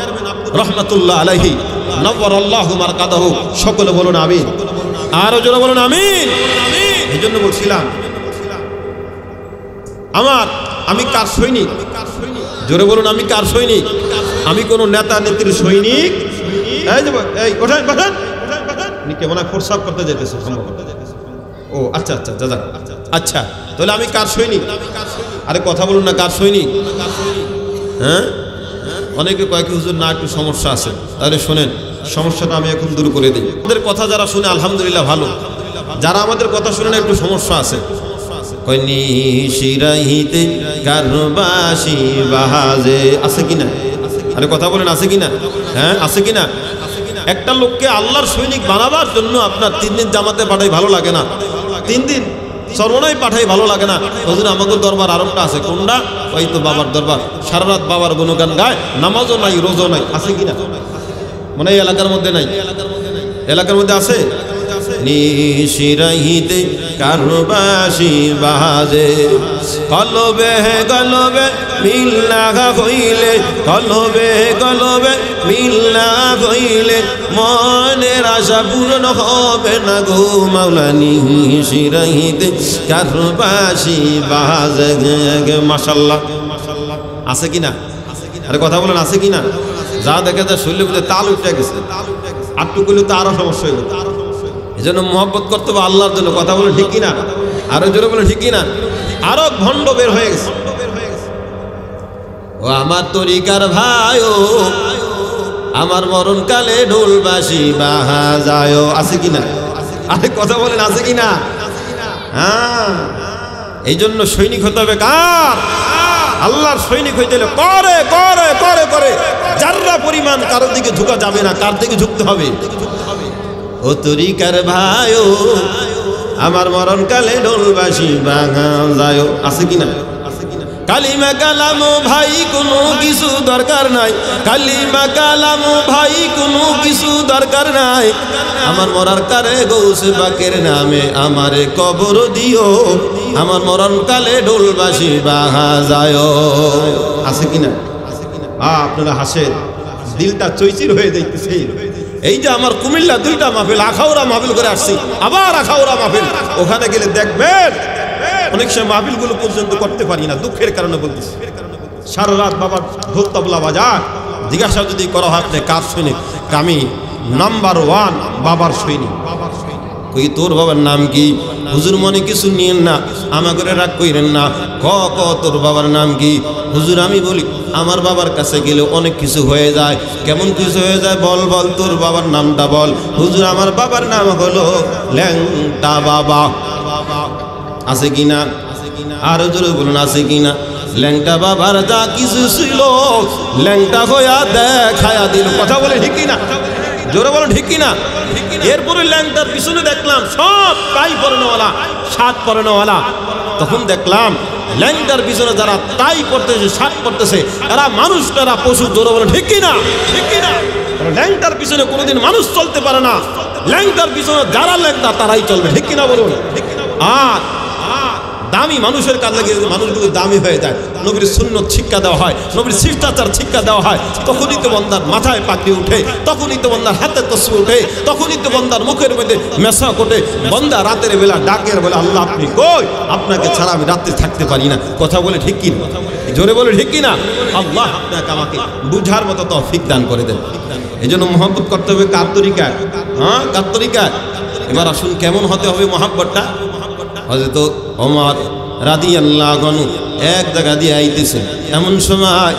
রহমাতুল্লাহ আলাইহি নওয়ারাল্লাহু মারকাদাহু। সকলে বলুন আমিন। আরো জোরে বলুন আমিন। এই জন্য বলছিলাম আমি কার সৈনিক? জোরে বলুন আমি কার সৈনিক? আমি কোন নেতা নেত্রীর সৈনিক। এই যে এই ওঠেন বসেন, উনি কেমন প্রস্রাব করতে যেতেছে সম্ভবত। ও আচ্ছা আচ্ছা যা আচ্ছা, তাহলে আমি কার সৈনিক? আরে কথা বলুন না, কার সৈনিক? হ্যাঁ, অনেকে কয়েক হুজুর না একটু সমস্যা আছে, তাহলে শোনেন সমস্যাটা আমি এখন দূর করে দিই। আমাদের কথা যারা শুনে আলহামদুলিল্লাহ ভালো, যারা আমাদের কথা শুনে না একটু সমস্যা আছে। নিশিরাইতে কারবাসি বাহাজে আছে কিনা? আরে কথা বলেন আছে কিনা? হ্যাঁ আছে কিনা? একটা লোককে আল্লাহর সৈনিক বানাবার জন্য আপনার 3 দিন জামাতে পাঠাই ভালো লাগে না, 3 দিন সর্বনাই পাঠাই ভালো লাগে না। হুজুর আমাদের দরবার আরবটা আছে, কোনটা? ওই তো বাবার দরবার, সারা রাত বাবার গুণগান গায়, নামাজও নাই রোজও নাই। আছে কিনা? মনে হয় এলাকার মধ্যে নাই, এলাকার মধ্যে আছে। নিশিরাইতে কারবাসি বাজে কলবে গলবে মিল না হইলে, কলবে গলবে মিল না হইলে মনের আশা পূরণ হবে না গো মাওলা। নিশিরাইতে কারবাসি বাজে। মাশাআল্লাহ আছে কিনা? আরে কথা বলেন আছে কিনা? যা দেখে যা শরীরের মধ্যে তাল উঠে গেছে, আটটু করলে তো আরো সমস্যা হইল। এই জন্য মহব্বত করতে হবে আল্লাহর জন্য। কথা বলে ঠিক কিনা? আরো জোরে বলে ঠিক কিনা? আরো ভণ্ড বের হয়ে গেছে। ও আমার তরিকার ভাই, ও আমার মরণকালে ঢোলবাসি বাজায়। আছে কিনা? আরে কথা বলেন আছে কিনা? হ্যাঁ, এই জন্য সৈনিক হতে হবে কার? আল্লাহর সৈনিক হইতে হলে করে করে করে করে যারা পরিমাণ কারোর দিকে ঝুঁকা যাবে না। কার দিকে ঝুঁকতে হবে? ও তরিকার ভাই, ও আমার মরণকালে ঢোলবাসি বাজায়। আছে কিনা? কালিমা কালামো ভাই কোনো কিছু দরকার নাই, কালিমা কালামো ভাই কোনো কিছু দরকার নাই। আমার মরার কালে গৌসে পাকের নামে আমারে কবর দিও, আমার মরণকালে ঢোলবাসি বাজায়। আছে কিনা? আপনারা হাসেন, দিলটা চৈচির হয়ে যাইতেছে। এই যে আমার কুমিল্লা 2টা মাহফিল, আখাউড়া মাহফিল করে আসছি, আবার আখাউড়া মাহফিল। ওখানে গেলে দেখবেন অনেক সময় মাহফিলগুলো পর্যন্ত করতে পারি না, দুঃখের কারণে বলতেছি। সারা রাত বাবার ঢোল তবলা বাজার। জিজ্ঞাসা যদি করা হয় আপনি কার সৈনিক, আমি নাম্বার 1 বাবার সৈনিক। কই তোর বাবার নাম কি? হুজুর মনে কিছু নিয়েন না, আমাকে রাগ কইরেন না। ক তোর বাবার নাম কি? হুজুর আমি বলি আমার বাবার কাছে গেলে অনেক কিছু হয়ে যায়। কেমন কিছু হয়ে যায়? বল বল তোর বাবার নামটা বল। হুজুর আমার বাবার নাম হলো ল্যাংটা বাবা। আছে কিনা? আরো জোরে বলুন আছে কিনা? ল্যাংটা বাবার যা কিছু ছিল ল্যাংটা হইয়া দেখায়া দিল। কথা বলে ঠিক কিনা? জোরে বলো ঠিক কিনা? এরপরে ল্যাংটার পিছনে দেখলাম সব টাই পরানোওয়ালা, শার্ট পরানোওয়ালা। তখন দেখলাম ল্যাংটার পিছনে যারা টাই পরতেছে, শার্ট পরতেছে, এরা মানুষ না এরা পশু। জোরে বলো ঠিক কিনা? ঠিক কিনা? ল্যাংটার পিছনে কোনোদিন মানুষ চলতে পারে না, ল্যাংটার পিছনে যারা ল্যাংটা তারাই চলবে। ঠিক কিনা বলুন? আর দামি মানুষের কাজ লাগে মানুষগুলো দামি হয়ে যায়। নবীর সুন্নত শিক্ষা দেওয়া হয়, নবীর শিষ্টাচার শিক্ষা দেওয়া হয়, তখনই তো বন্দার মাথায় পাগড়ি উঠে, তখনই তো বন্দার হাতে তসবি উঠে, তখনই তো বন্দার মুখের মধ্যে মেশা কোটে। বন্দা রাতের বেলা ডাকের বলে আল্লাহ আপনি কই? আপনাকে ছাড়া আমি রাত্রে থাকতে পারি না। কথা বলে ঠিক কিনা? জোরে বলে ঠিক কিনা? আল্লাহ আপনাকে আমাকে বুঝার মতো তৌফিক দান করে দেন। এই জন্য মহব্বত করতে হবে কার তরিকায়? হ্যাঁ, কার তরিকায়? এবার আসুন কেমন হতে হবে মহব্বতটা। হযরত ওমর রাদিয়াল্লাহু আনহু এক জায়গা দিয়ে আইতেছে, এমন সময়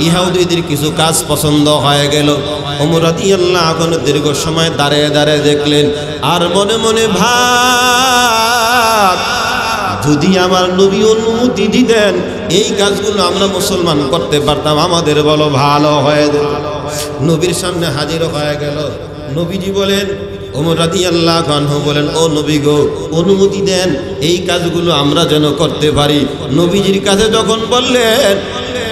ইহুদীদের কিছু কাজ পছন্দ হয়ে গেল। ওমর রাদিয়াল্লাহু আনহু দীর্ঘ সময় দাঁড়িয়ে দাঁড়িয়ে দেখলেন, আর মনে মনে ভাব যদি আমার নবী অনুমতি দিতেন এই কাজগুলো আমরা মুসলমান করতে পারতাম, আমাদের বলো ভালো হয়ে যেত। নবীর সামনে হাজির হয়ে গেল। নবীজি বলেন, ওমর রাদিয়াল্লাহু আনহু বলেন, ও নবী গো, অনুমতি দেন এই কাজগুলো আমরা যেন করতে পারি। নবীজির কাছে যখন বললেন,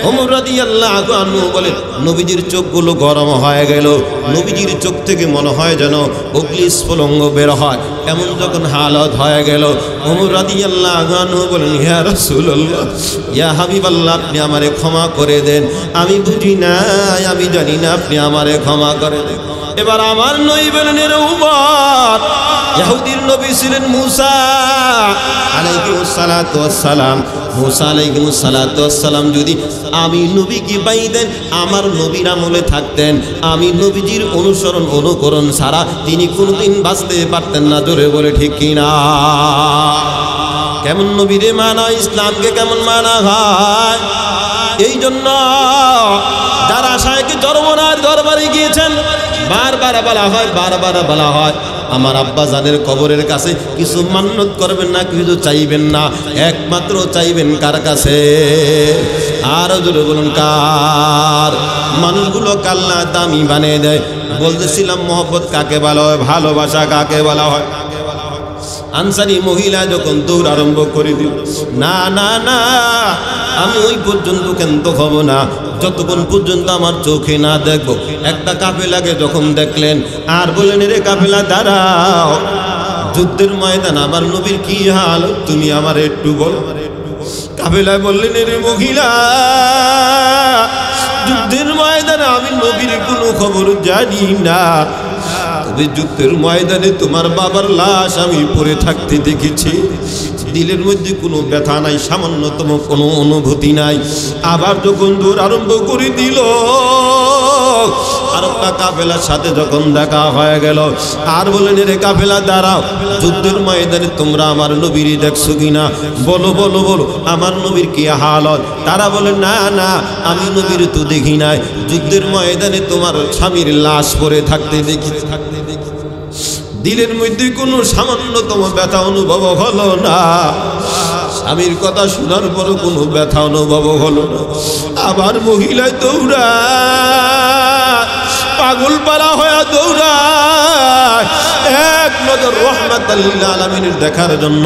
ওমর রাদিয়াল্লাহু আনহু বলেন, নবীজির চোখগুলো গরম হয়ে গেল। নবীজির চোখ থেকে মনে হয় যেন অগ্নিস্ফুলিঙ্গ বের হয়, এমন যখন হালত হয়ে গেল। ওমর রাদিয়াল্লাহু আনহু বলেন, ইয়া রাসূলুল্লাহ, ইয়া হাবিবাল্লাহ, আপনি আমারে ক্ষমা করে দেন, আমি বুঝি না, আমি জানি না, আপনি আমারে ক্ষমা করে দেন। এবার আমার নবী বলেন, উম্মত, ইহুদির নবী ছিলেন মুসা আলাইহিস সালাতু ওয়াস সালাম। মুসা আলাইহিস সালাতু ওয়াস সালাম যদি আমি নবীকে পাইতেন, আমার নবীর আমলে থাকতেন, আমি নবীজির অনুসরণ অনুকরণ ছাড়া তিনি কোনোদিন বাঁচতে পারতেন না। জোরে বলে ঠিক কিনা? কেমন নবীরে মানা, ইসলামকে কেমন মানা হয়। এই জন্য যারা শায়েখ চরমনার দরবারে গিয়েছেন বারবার বলা হয় আমার আব্বা জানের কবরের কাছে কিছু মান্নত করবেন না, কিছু চাইবেন না, একমাত্র চাইবেন কার কাছে? আর জোরে বলুন কার? মানুষগুলো কাল্লা দামি বানিয়ে দেয়। বলতেছিলাম মহব্বত কাকে বলা হয়, ভালোবাসা কাকে বলা হয়। আনসারি মহিলা যখন দৌড় আরম্ভ করে দিল, না না না, আমি ওই পর্যন্ত কেন্ত হব না যতক্ষণ পর্যন্ত আমার চোখে না দেখবো। একটা কাফেলাকে যখন দেখলেন আর বললেন, রে কাফেলা দাঁড়াও, যুদ্ধের ময়দান আমার নবীর কি হাল তুমি আমার একটু বলো। কাফেলায় বললেন, রে মহিলা, যুদ্ধের ময়দানে আমি নবীর কোনো খবর জানি না, তবে যুদ্ধের ময়দানে তোমার বাবার লাশ আমি পড়ে থাকতে দেখেছি। দিলের মধ্যে কোনো ব্যথা নাই, সামান্যতম কোনো অনুভূতি নাই। আবার যখন দৌড় আরম্ভ করে দিল, আর একটা কাফেলার সাথে যখন দেখা হয়ে গেল, আর বলেন, রে কাফেলা দাঁড়াও, যুদ্ধের ময়দানে তোমরা আমার নবীর দেখছো কিনা, বলো বলো বলো, আমার নবীর কি হালত? তারা বলে, না না, আমি নবীর তো দেখি নাই, যুদ্ধের ময়দানে তোমার স্বামীর লাশ পড়ে থাকতে দেখি। দিলের মধ্যে কোনো সামান্যতম ব্যথা অনুভব হলো না। স্বামীর কথা শোনার পরও কোনো ব্যথা অনুভব হলো না। আবার মহিলায় দৌড়ায়, পাগল পারা হয়ে দৌড়ায়, এক নজর রহমাতাল লিল আলামিনের দেখার জন্য,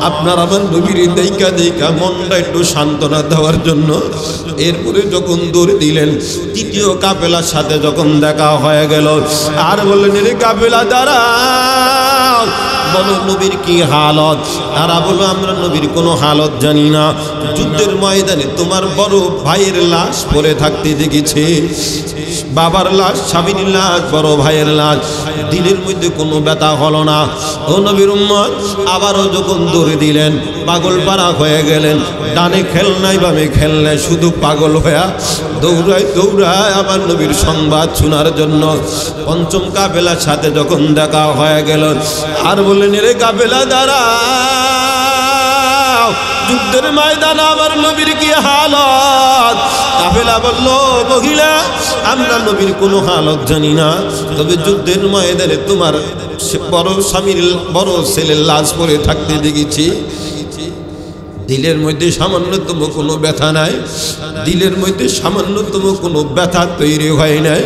আপনার আমার নবীর দেখা দেখা মনটা একটু সান্ত্বনা দেওয়ার জন্য। এরপরে যখন দৌড় দিলেন, তৃতীয় কাফেলার সাথে যখন দেখা হয়ে গেল, আর বললেন, রে কাফেলা দাঁড়াও, বলো নবীর কি হালত? তারা বলো, আমরা নবীর কোনো হালত জানি না, যুদ্ধের ময়দানে তোমার বড় ভাইয়ের লাশ পড়ে থাকতে দেখেছি, বাবার লাশ, স্বামীর লাশ, বড় ভাইয়ের লাশ। দিলের মধ্যে কোনো ব্যথা হলো না। ও নবীর উম্মত, আবারও যখন দৌড়ে দিলেন, পাগল পারা হয়ে গেলেন, ডানে খেলনায় বামে খেলনায়, শুধু পাগল হয়ে দৌড়ায় দৌড়ায় আমার নবীর সংবাদ শোনার জন্য। পঞ্চম কাফেলার সাথে যখন দেখা হয়ে গেল, আর বললেন, রে কাফেলা দাঁড়াও, যুদ্ধের ময়দানে আমার নবীর কি হালত? কাফেলা বলল, মহিলা, আমরা নবীর কোনো হালত জানি না, তবে যুদ্ধের ময়দানে তোমার বড় স্বামীর বড় ছেলের লাশ পড়ে থাকতে দেখেছি। দিলের মধ্যে সামান্যতম কোনো ব্যথা নাই, দিলের মধ্যে সামান্যতম কোনো ব্যথা তৈরি হয় নাই।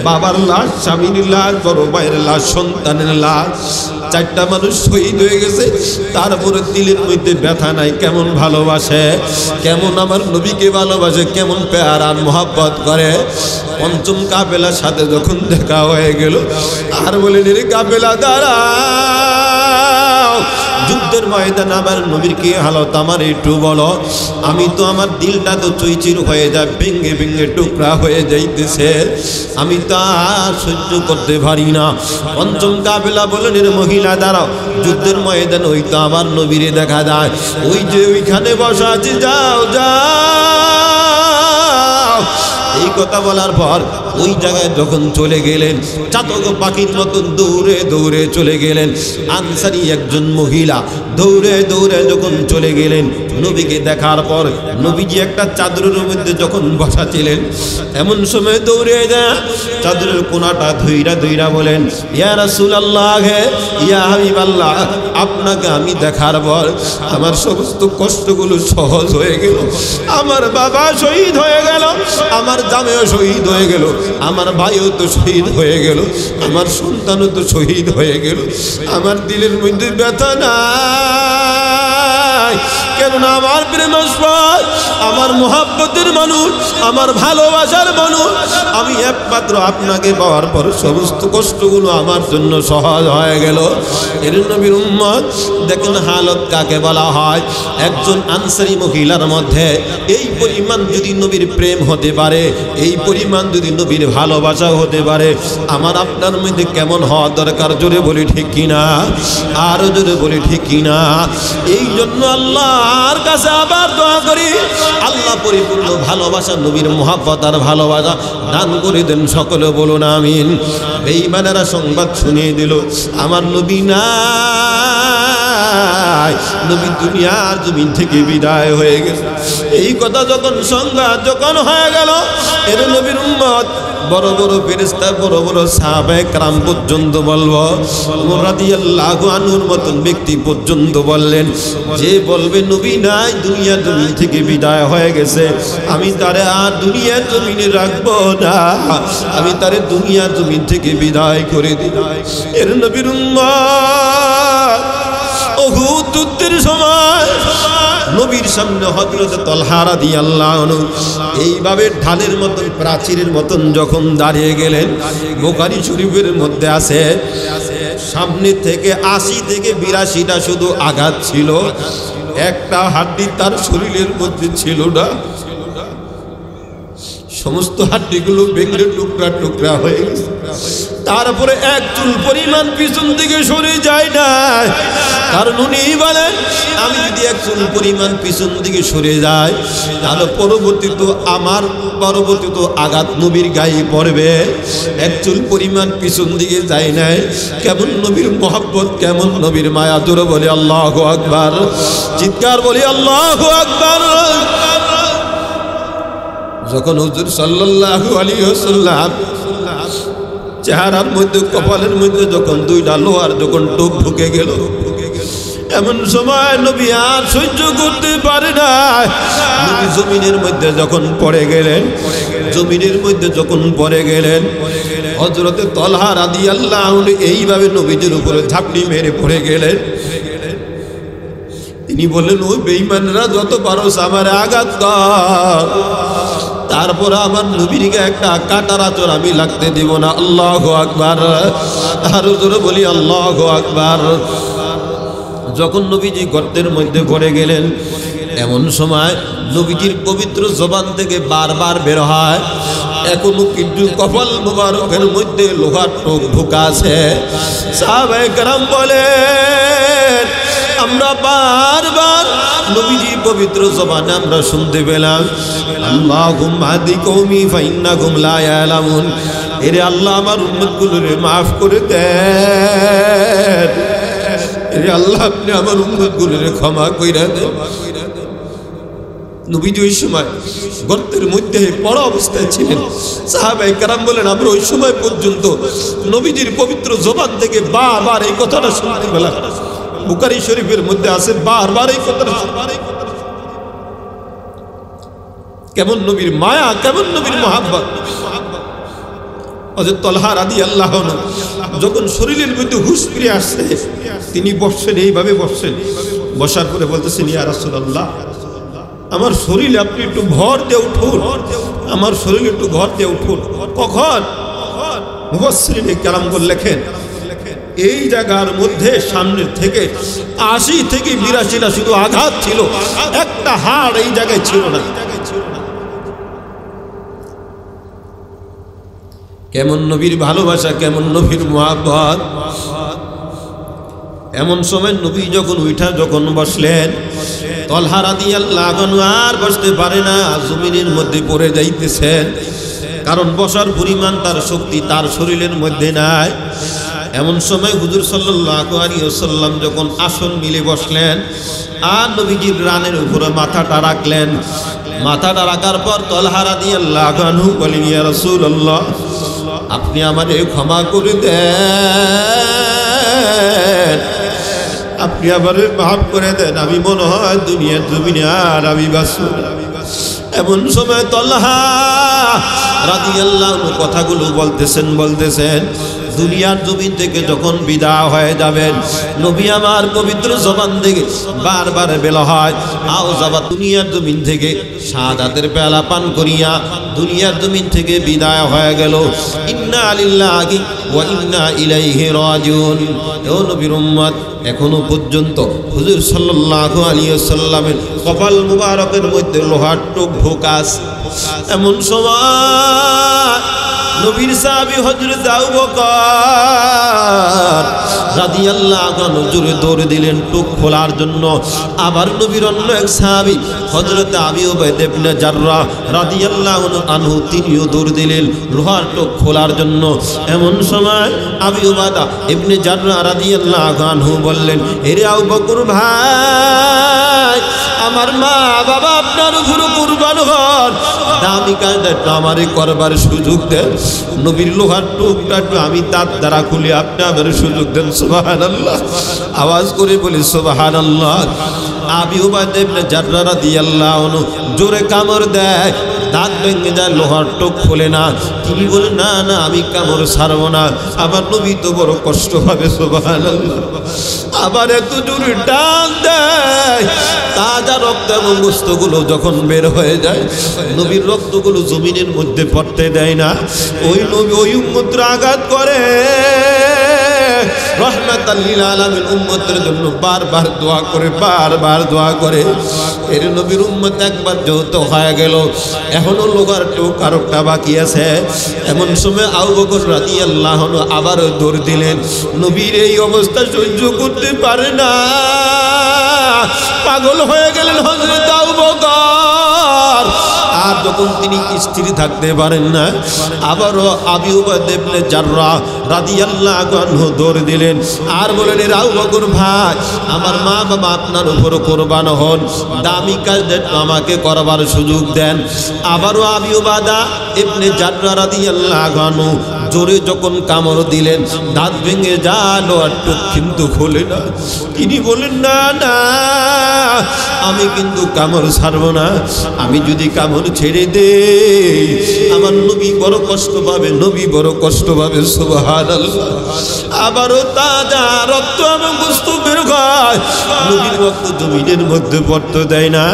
বাবার লাশ, স্বামীর লাশ, বড় ভাইয়ের লাশ, সন্তানের লাশ, চারটা মানুষ শহীদ হয়ে গেছে, তারপরে দিলের মধ্যে ব্যথা নাই। কেমন ভালোবাসে, কেমন আমার নবীকে ভালোবাসে, কেমন প্যার আর মোহাব্বত করে। পঞ্চম কাফেলার সাথে যখন দেখা হয়ে গেল, আর বলেন রে কাফেলা দাঁড়াও, যুদ্ধের ময়দান আমার নবীর কি হালত আমার একটু বলো। আমি তো আমার দিলটা তো চৈচির হয়ে যায়, ভেঙে ভেঙে টুকরা হয়ে যাইতেছে, আমি তা সহ্য করতে পারি না। পঞ্চম কাফেলা বলেন রে মহিলা দাঁড়াও, যুদ্ধের ময়দান ওই তো আমার নবীরে দেখা যায়, ওই যে ওইখানে বসা আছে, যাও যাও। এই কথা বলার পর ওই জায়গায় যখন চলে গেলেন, চাতক পাখির মতন দৌড়ে দৌড়ে চলে গেলেন। আনসারি একজন মহিলা দৌড়ে দৌড়ে যখন চলে গেলেন, নবীকে দেখার পর নবীজি একটা চাদরের মধ্যে যখন বসা ছিলেন, এমন সময় দৌড়ে যায় চাদরের কোনাটা ধইরা ধইরা বলেন, ইয়া রাসূলুল্লাহ, ইয়া হাবিবাল্লাহ, আপনাকে আমি দেখার পর আমার সমস্ত কষ্টগুলো সহজ হয়ে গেল। আমার বাবা শহীদ হয়ে গেল, আমার জামাইও শহীদ হয়ে গেল, আমার ভাইও তো শহীদ হয়ে গেল, আমার সন্তানও তো শহীদ হয়ে গেল, আমার দিলের মধ্যে ব্যথা নাই। কেননা আমার প্রেমের সবাই, আমার মোহাব্বতের মানুষ, আমার ভালোবাসার মানুষ, আমি একমাত্র আপনাকে পাওয়ার পর সমস্ত কষ্টগুলো আমার জন্য সহজ হয়ে গেল। এর নবীর উম্মত দেখেন হালত কাকে বলা হয়। একজন আনসারী মহিলার মধ্যে এই পরিমাণ যদি নবীর প্রেম হতে পারে, এই পরিমাণ যদি নবীর ভালোবাসা হতে পারে, আমার আপনার মধ্যে কেমন হওয়া দরকার, জোরে বলি ঠিক কিনা, আরো জোরে বলি ঠিক কিনা। এই জন্য আল্লাহর কাছে আবার দোয়া করি, আল্লাহ পরিপূর্ণ ভালোবাসা, নবীর মুহাব্বত আর ভালোবাসা দান করে দেন, সকলে বলুন আমিন। বেঈমানেরা সংবাদ শুনিয়ে দিল, আমার নবী নাই, নবী দুনিয়ার জমিন থেকে বিদায় হয়ে গেছে। এই কথা যখন সংবাদ যখন হয়ে গেল, এর নবীর উম্মত বড় বড় ফেরেশতা, বড় বড় সাহাবায়ে কেরাম পর্যন্ত বলবো, ওমর রাদিয়াল্লাহু আনহুর মতন ব্যক্তি পর্যন্ত বললেন, যে বলবে নবী নাই, দুনিয়ার জমিন থেকে বিদায় হয়ে গেছে, আমি তারে আর দুনিয়ার জমিনে রাখবো না, আমি তারে দুনিয়ার জমিন থেকে বিদায় করে দিই। এর নবীর উম্মত উহুদ যুদ্ধের সময় নবীর সামনে হযরত তালহা রাদিয়াল্লাহু আনহু এইভাবে ঢালের মতন, প্রাচীরের মতন যখন দাঁড়িয়ে গেলেন, বুখারী শরীফের মধ্যে আছে সামনে থেকে 80 থেকে 82টা শুধু আঘাত ছিল, একটা হাড্ডি তার শরীরের মধ্যে ছিল না, সমস্ত হাড্ডিগুলো ভেঙে টুকরা টুকরা হয়ে গেছে। তারপরে এক চুল পরিমাণ পিছন দিকে সরে যায় না, কারণ উনি বলেন, আমি যদি এক চুল পরিমাণ পিছন দিকে সরে যাই, তাহলে পরবর্তীত আঘাত নবীর গায়ে পড়বে। এক চুল পরিমাণ পিছন দিকে যায় নাই, কেমন নবীর মহব্বত, কেমন নবীর মায়া, জোরে বলি আল্লাহু আকবার, চিৎকার বলি আল্লাহু আকবার। যখন হুজুর সাল্লাল্লাহু আলাইহি ওয়াসাল্লাম চেহারার মধ্যে, কপালের মধ্যে যখন দুইটা লোহার যখন টোপ ঢুকে গেল, এমন সময় নবী আর সহ্য করতে পারে না, নবী জমিনের মধ্যে যখন পড়ে গেলেন, জমিনের মধ্যে যখন পড়ে গেলেন, হযরত তালহা রাদিয়াল্লাহু আনহু এইভাবে নবীজির উপরে ঝাঁপড়ি মেরে পড়ে গেলেন। তিনি বললেন, ওই বেঈমানরা যত পারোস আমারে আঘাত কর, তারপর আমার নবীর গায়ে একটা কাঁটার আঁচড় আমি লাগতে দিব না। আল্লাহু আকবার, আরো জোরে বলি আল্লাহু আকবার। যখন নবীজি গর্তের মধ্যে পড়ে গেলেন, এমন সময় নবীজির পবিত্র জবান থেকে বারবার বের হয়, এখনো কিন্তু কপাল মোবারকের মধ্যে লোহার টোপ ঢোকা আছে। সাহাবায়ে কেরাম বলেন, আমরা বারবার নবীজির পবিত্র জবানে আমরা শুনতে পেলাম, আল্লাহুম্মা হাদি কওমি ফাইন্নাহুম লা ইয়ালামুন, এরে আল্লাহ আমার উম্মতগুলোরে মাফ করে দেন, এরে আল্লাহ আপনি আমার উম্মতগুলোরে ক্ষমা কইরা দেন। নবীজি ওই সময় গর্তের মধ্যে পড়া অবস্থায় ছিলেন। সাহাবায়ে কেরাম বলেন, আমরা ওই সময় পর্যন্ত নবীজির পবিত্র জবান থেকে বারবার এই কথাটা শুনতে পেলাম। বুখারী শরীফের মধ্যে আছে বারবার এই কথাটা। কেমন নবীর মায়া, কেমন নবীর মহাব্বত। হযরত তালহা রাদিয়াল্লাহু আনহু যখন শরীরের মধ্যে হুঁশ ফিরে আসছে, তিনি বসছেন, এইভাবে বসছেন। বসার পরে বলতেছেন, ইয়া রাসূলুল্লাহ, আমার শরীরে আপনি একটু ভর দিয়ে উঠুন, আমার শরীরে একটু ভর দিয়ে উঠুন। কখন? মুফাসসিরিনে কেরামগণ লেখেন, এই জায়গার মধ্যে সামনের থেকে 80 থেকে 82টা শুধু আঘাত ছিল, একটা হাড় এই জায়গায় ছিল না। কেমন নবীর ভালোবাসা, কেমন নবীর মহব্বত। এমন সময় নবী যখন বসলেন, তালহা রাদিয়াল্লাহু আনহু আর বসতে পারে না, জমিনের মধ্যে পড়ে যাইতেছেন। কারণ বসার পরিমাণ তার শক্তি তার শরীরের মধ্যে নাই। এমন সময় হুজুর সাল্লাল্লাহু আলাইহি ওয়াসাল্লাম যখন আসন মিলে বসলেন আর নবীজির রানের উপরে মাথাটা রাখলেন, মাথাটা রাখার পর তালহা রাদিয়াল্লাহু আনহু বলেন, ইয়া রাসূলুল্লাহ, আপনি আমারে ক্ষমা করে দেন, আপনি আমারে মাফ করে দেন, আমি মনে হয় দুনিয়ার জমিনে আর আমি বাঁচব না। এমন সময় তালহা রাদিয়াল্লাহু আনহু কথাগুলো বলতেছেন দুনিয়ার জমিন থেকে যখন বিদায় হয়ে যাবেন, নবী আমার পবিত্র জবান থেকে বারবার বেলা হয়, আও যাবা দুনিয়ার জমিন থেকে শাহাদাতের পেয়ালা পান করিয়া দুনিয়ার জমিন থেকে বিদায় হয়ে গেল। ইন্না লিল্লাহি ওয়া ইন্না ইলাইহি রাজিউন। ও নবীর উম্মত, এখনো পর্যন্ত হুজুর সাল্লাল্লাহু আলাইহি ওয়াসাল্লামের কপাল মুবারকের মধ্যে লোহার টোপ ঢোকা আছে। এমন সময় নবীর সাহাবী হযরত আবু বকর রাদিয়াল্লাহু আনহু জোরে দৌড় দিলেন টোপ খোলার জন্য। আবার নবীর অন্য এক সাহাবী হযরত আবু উবাইদা ইবনে জাররাহ রাদিয়াল্লাহু আনহু তিনিও দৌড় দিলেন লোহার টোপ খোলার জন্য। এমন সময় আবু উবাইদা ইবনে জাররাহ রাদিয়াল্লাহু আনহু বললেন, এরে আবু বকর ভাই, আমার মা বাবা আপনার উপরে কুরবান হন, দামি কাজটা আমারে করবার সুযোগ দেন। নবীর লোহার টোপটা আমি তার দ্বারা খুলে আপনি আমার সুযোগ দেন। সুবহানাল্লাহ, আওয়াজ করে বলি সুবহানাল্লাহ। আবু উবাইদা ইবনে জাররাহ রাদিয়াল্লাহু আনহু জোরে কামড় দেয়, দাঁত ভেঙে যায়, লোহার টোপ খোলে না। তিনি বলেন, না না, আমি কামড় ছাড়বো না, আমার নবী তো বড় কষ্ট হবে। সুবহানাল্লাহ। আবার এত জোরে টান দেয়, তাজা রক্ত এবং গোশতগুলো যখন বের হয়ে যায়, নবীর রক্তগুলো জমিনের মধ্যে পড়তে দেয় না। ওই নবী ওই উম্মতরা আঘাত করে, রহমাতাল লিল আলামিন উম্মতের জন্য বারবার দোয়া করে। এর নবীর উম্মত একবার যৌত হয়ে গেল, এখনো লোহার টোপ আরেকটা বাকি আছে। এমন সময় আবু বকর রাদিয়াল্লাহু আনহু আবার দৌড় দিলেন। নবীর এই অবস্থা সহ্য করতে পারে না, পাগল হয়ে গেলেন হযরত আবু বকর। আর যখন তিনি স্থির থাকতে পারেন না, আবারও আবু উবাইদা ইবনে জাররাহ রাদিয়াল্লাহু আনহু দৌড় দিলেন আর বলেন, এ আবু বকর ভাই, আমার মা বাবা আপনার উপর কুরবান হন, দামি কাজটা আমাকে করবার সুযোগ দেন। আবারও আবু উবাইদা ইবনে জাররাহ রাদিয়াল্লাহু আনহু জোরে যখন কামড় দিলেন, দাঁত ভেঙে গেল আর টোপ কিন্তু খোলে না। তিনি বলেন, না না, আমি কিন্তু কামড় ছাড়বো না, আমি যদি কামড় ছেড়ে দেই আমার নবী বড় কষ্ট পাবে, নবী বড় কষ্ট পাবে। সুবহানাল্লাহ। আবারও তাজা রক্ত এবং গোশত বের হয়, নবীর রক্ত জমিনের মধ্যে পড়তে দেয় না।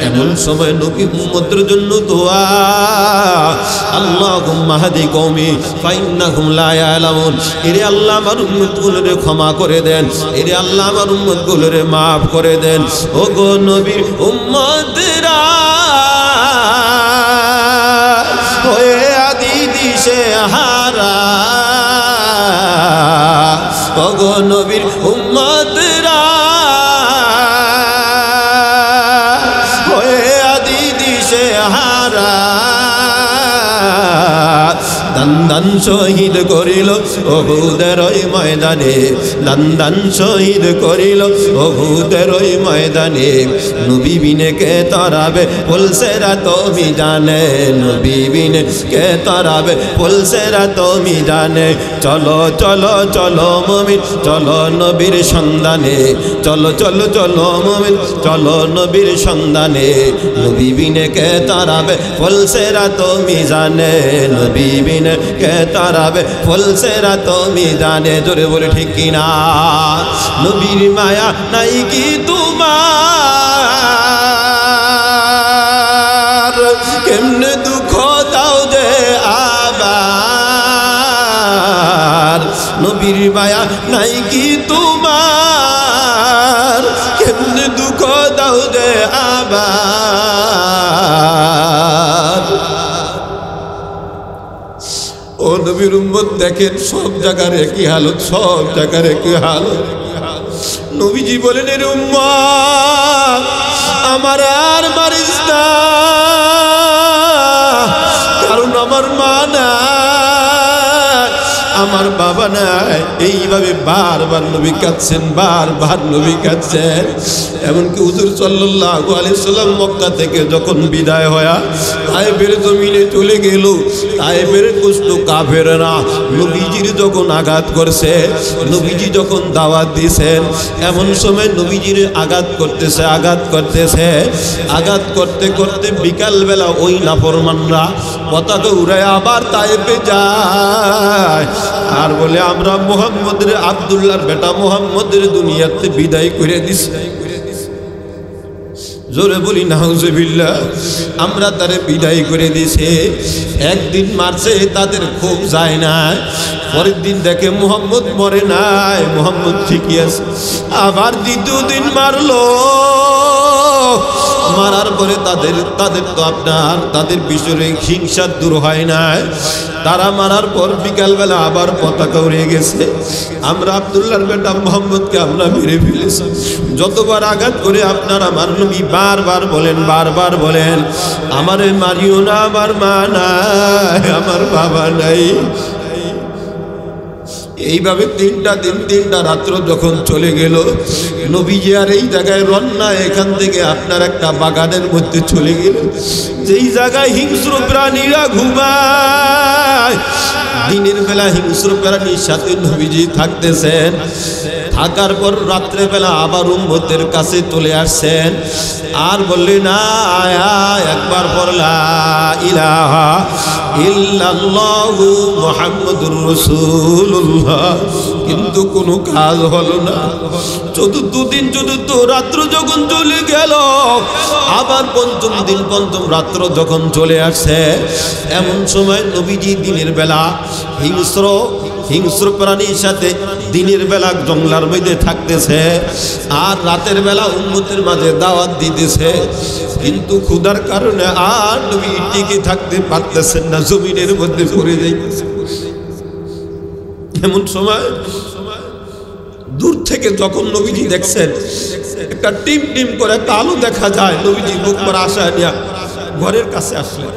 এমন সময় নবী উম্মতের জন্য দোয়া, আল্লাহুম্মা হাদি কওমি ফাইন্নাহুম লা ইয়ালামুন। এরে আল্লাহ আমার উম্মতগুলোরে ক্ষমা করে দেন, এরে আল্লাহ আমার উম্মতগুলোরে মাফ করে দেন। ও গো নবীর উম্মতরা হয়ে আদি দিশে হারা, ও গো নবীর উম্মতরা হয়ে আদি দিশে হারা, দান শহীদ করিল উহুদের ওই ময়দানে, দান শহীদ করিল উহুদের ওই ময়দানে। নবী বিনে কে তরাবে পুলসেরা তুমি জানে, নবী বিনে কে তরাবে পুলসেরা তুমি জানে। চলো চলো চলো মুমিন চলো নবীর সন্ধানে, চলো চলো চলো মুমিন চলো নবীর সন্ধানে। নবী বিনে কে তরাবে পুলসেরা তুমি জানে, নবী বিনে কে তরাবে পুলসেরা তুমি জানে। জোরে বলে ঠিক কিনা? নবীর মায়া নাই কি তোমার, কেমনে দুঃখ দাও যে আবার। নবীর মায়া নাই কি তোমার, কেমনে দুঃখ দাও যে আবার। ও নবীর উম্মত দেখেন সব জায়গার একই হালত, সব জায়গার একই হালত। নবীজি বলেন এর উম্মত আমার আর মারিস না, কারণ আমার মা নাই, আমার বাবা নাই। এইভাবে বারবার নবী কাঁদছেন, বারবার নবী কাঁদছেন। এমনকি হুজুর সাল্লাল্লাহু আলাইহি সাল্লাম মক্কা থেকে যখন বিদায় হয়া তায়েফের জমিনে চলে গেল, তায়েফের কুষ্ট কাফেররা নবীজির যখন আঘাত করছে, নবীজি যখন দাওয়াত দিয়েছেন, এমন সময় নবীজির আঘাত করতেছে, আঘাত করতেছে, আঘাত করতে করতে বিকালবেলা ওই নাফরমানরা পতাকা উড়ায় আবার তায়েফে যায় আর বলে আমরা মুহাম্মদের আব্দুল্লাহর বেটা মুহাম্মদের দুনিয়াতে বিদায় করে দিছি। জোরে বলি নাউজুবিল্লাহ। আমরা তারে বিদায় করে দিছে। একদিন মারছে, তাদের খুব যায় না। পরের দিন দেখে মুহাম্মদ মরে নাই, মুহাম্মদ ঠিকই আছে। আবার দ্বিতীয় দিন মারলো, মারার পরে তাদের তো আপনার তাদের বিষয়ে হিংসা দূর হয় নাই। তারা মারার পর বিকালবেলা আবার পতাকা উড়ে গেছে। আমরা আব্দুল্লাহর বেটা মুহাম্মদকে আমরা মেরে ফেলেছি। যতবার আঘাত করে আপনার আমার নবী বারবার বলেন আমারে মারিও না, আমার মা নাই, আমার বাবা নাই। এইভাবে তিনটা দিন তিনটা রাত্র যখন চলে গেল, নবীজি আর এই জায়গায় রন্না, এখান থেকে আপনার একটা বাগানের মধ্যে চলে গেল, যেই জায়গায় হিংস্র প্রাণীরা ঘুমায়। দিনের বেলা হিংস্র প্রাণীর সাথে নবীজি থাকতেছেন। থাকার পর রাত্রেবেলা আবার উম্মতের কাছে চলে আসছেন আর বললেন না একবার পড়লা ইলাহা ইল্লাল্লাহু মুহাম্মাদুর রাসূলুল্লাহ, কিন্তু কোনো কাজ হলো না। চতুর্থ দিন চতুর্থ রাত্র যখন চলে গেল, আবার পঞ্চম দিন পঞ্চম রাত্র যখন চলে আসছে, এমন সময় নবীজি দিনের বেলা হিংস্র প্রাণীর সাথে দিনের বেলা জঙ্গলার মধ্যে থাকতেছে আর রাতের বেলা উম্মতের মাঝে দাওয়াত দিতেছে। কিন্তু ক্ষুধার কারণে আর নবী টিকে থাকতে পারতেছেন না, জমিনের মধ্যে পড়ে যাইতেছে। এমন সময় দূর থেকে যখন নবীজি দেখছেন একটা টিম টিম করে একটা আলো দেখা যায়, নবীজি বুক করে আশা নিয়ে ঘরের কাছে আসলেন।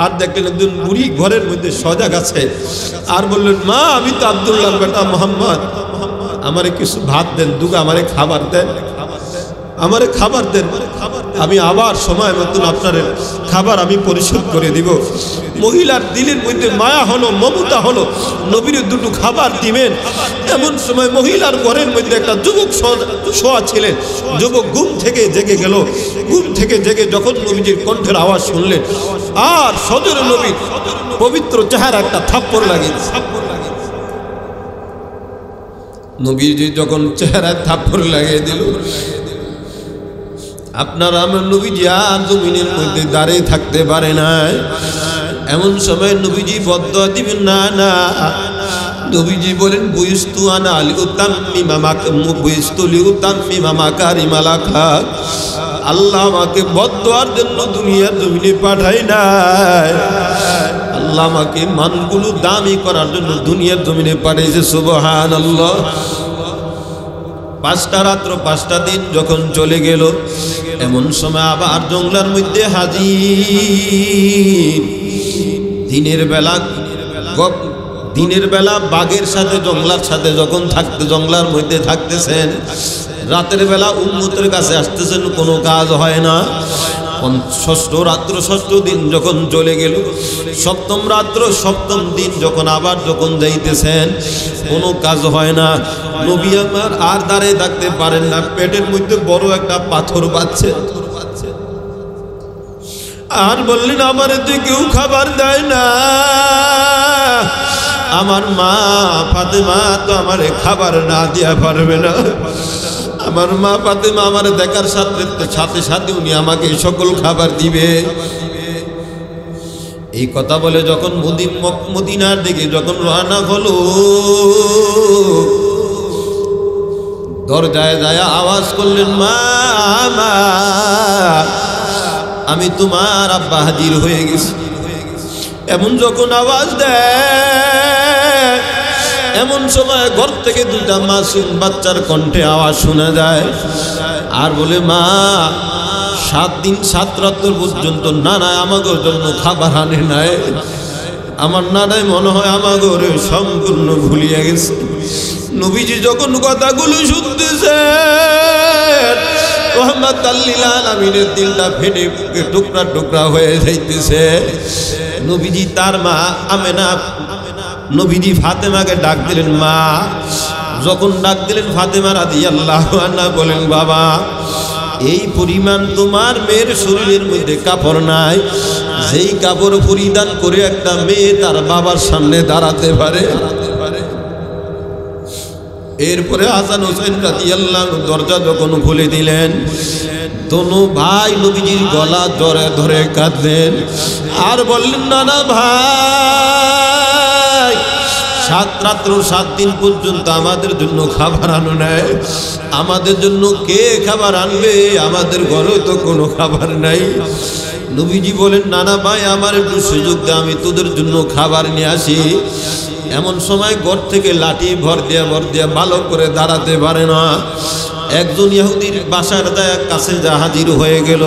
আর দেখলেন একজন বুড়ি ঘরের মধ্যে সজাগ আছে আর বললেন, মা আমি তো আব্দুল্লাহর বেটা মোহাম্মদ, আমারে কিছু ভাত দেন, দুগা আমারে খাবার দেন, আমারে খাবার দেন, আমি আবার সময় মতন আপনার খাবার আমি পরিশোধ করে দিব। মহিলার দিলের মধ্যে মায়া হলো, মমতা হলো, নবীর দুটো খাবার দিবেন। এমন সময় মহিলার ঘরের মধ্যে একটা যুবক শোয়া ছিলেন। যুবক ঘুম থেকে জেগে গেল। ঘুম থেকে জেগে যখন নবীজির কণ্ঠের আওয়াজ শুনলেন আর সজরে নবীর পবিত্র চেহারা একটা থাপ্পড় লাগিয়েছে। নবীজি যখন চেহারায় থাপ্পড় লাগিয়ে দিল, আপনারা আমার নবীজি আর জমিনের মধ্যে দাঁড়িয়ে থাকতে পারে না। এমন সময় নবীজি বদদোয়া দিবেন না, না নবীজি বলেন বুইস্তু আনা লিউতাম্মিমা মাকারিমাল আখলাক, আল্লাহ আমাকে বদদোয়ার জন্য দুনিয়ার জমিনে পাঠায় নাই, আল্লাহ আমাকে মানগুলো দামি করার জন্য দুনিয়ার জমিনে পাঠিয়েছে। সুবহানাল্লাহ। 5টা রাত্র 5টা দিন যখন চলে গেল, এমন সময় আবার জঙ্গলার মধ্যে হাজির। দিনের বেলা দিনের বেলা বাঘের সাথে জংলার সাথে যখন জংলার মধ্যে থাকতেছেন, রাতের বেলা উম্মতের কাছে আসতেছেন, কোনো কাজ হয় না। ষষ্ঠ রাত্র ষষ্ঠ দিন যখন চলে গেল, সপ্তম রাত্র সপ্তম দিন যখন আবার যখন যাইতেছেন, কোনো কাজ হয় না। নবী আমার আর দাঁড়িয়ে থাকতে পারেন না, পেটের মধ্যে বড় একটা পাথর বাজছে। আর বললেন আমার এতে কেউ খাবার দেয় না, আমার মা ফাতেমা তো আমারে খাবার না দিয়া পারবে না। আমার মা ফাতেমা আমার দেখার সাথে সাথে উনি আমাকে সকল খাবার দিবে। এই কথা বলে যখন মদিনার দিকে যখন রওনা হলো, দরজায় যায় আওয়াজ করলেন, মা মা, আমি তোমার আব্বা হাজির হয়ে গেছি। এমন যখন আওয়াজ দেয়, এমন সময় ঘর থেকে দুটা মাসুম বাচ্চার কণ্ঠে আওয়াজ শোনা যায়, আর বলে, মা 7 দিন 7 রাত্র পর্যন্ত নানা আমাগোর জন্য খাবার আনে নাই। আমার নানাই মনে হয় আমাগোরে সম্পূর্ণ ভুলিয়ে গেছে। নবীজি যখন কথাগুলো শুনতেছে, রহমাতাল লিল আলামিনের দিলটা ফেটে টুকরা টুকরা হয়ে যাইতেছে। নবীজি তার মা আমেনা, নবীজি ফাতেমাকে ডাক দিলেন, মা। যখন ডাক দিলেন, ফাতেমা রাদিয়াল্লাহু আনহা বলেন, বাবা, এই পরিমাণ তোমার মেয়ের শরীরের মধ্যে কাপড় নাই, যেই কাপড় পরিধান করে একটা মেয়ে তার বাবার সামনে দাঁড়াতে পারে। এরপরে হাসান হোসেন রাদিয়াল্লাহু আনহু দরজা যখন খুলে দিলেন, দোনো ভাই নবীজির গলা ধরে ধরে কাঁদলেন আর বললেন, নানা ভাই, 7 রাত্র 7 দিন পর্যন্ত আমাদের জন্য খাবার আনো নাই, আমাদের জন্য কে খাবার আনবে? আমাদের ঘরে তো কোনো খাবার নাই। নবীজি বলেন, নানা ভাই, আমার একটু সুযোগ দে, আমি তোদের জন্য খাবার নিয়ে আসি। এমন সময় ঘর থেকে লাঠি ভর দিয়া ভালো করে দাঁড়াতে পারে না। একজন ইহুদির বাসার কাছে যা হাজির হয়ে গেল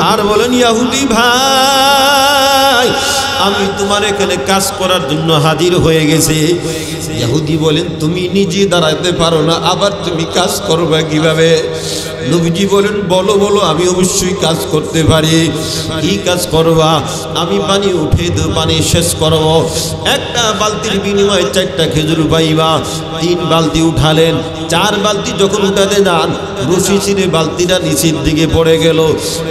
আর বলেন, ইহুদি ভাই, আমি তোমার এখানে কাজ করার জন্য হাজির হয়ে গেছি। ইহুদি বলেন, তুমি নিজে দাঁড়াতে পারো না, আবার তুমি কাজ করবে কিভাবে? নবীজি বলেন, বলো বলো, আমি অবশ্যই কাজ করতে পারি। কি কাজ করবা? আমি পানি উঠে পানি শেষ করব। একটা বালতির বিনিময়ে 4টা খেজুর পাইবা। 3 বালতি উঠালেন। 4 বালতি যখন উঠাতে যান, রশি ছিঁড়ে বালতিটা নিচের দিকে পড়ে গেল।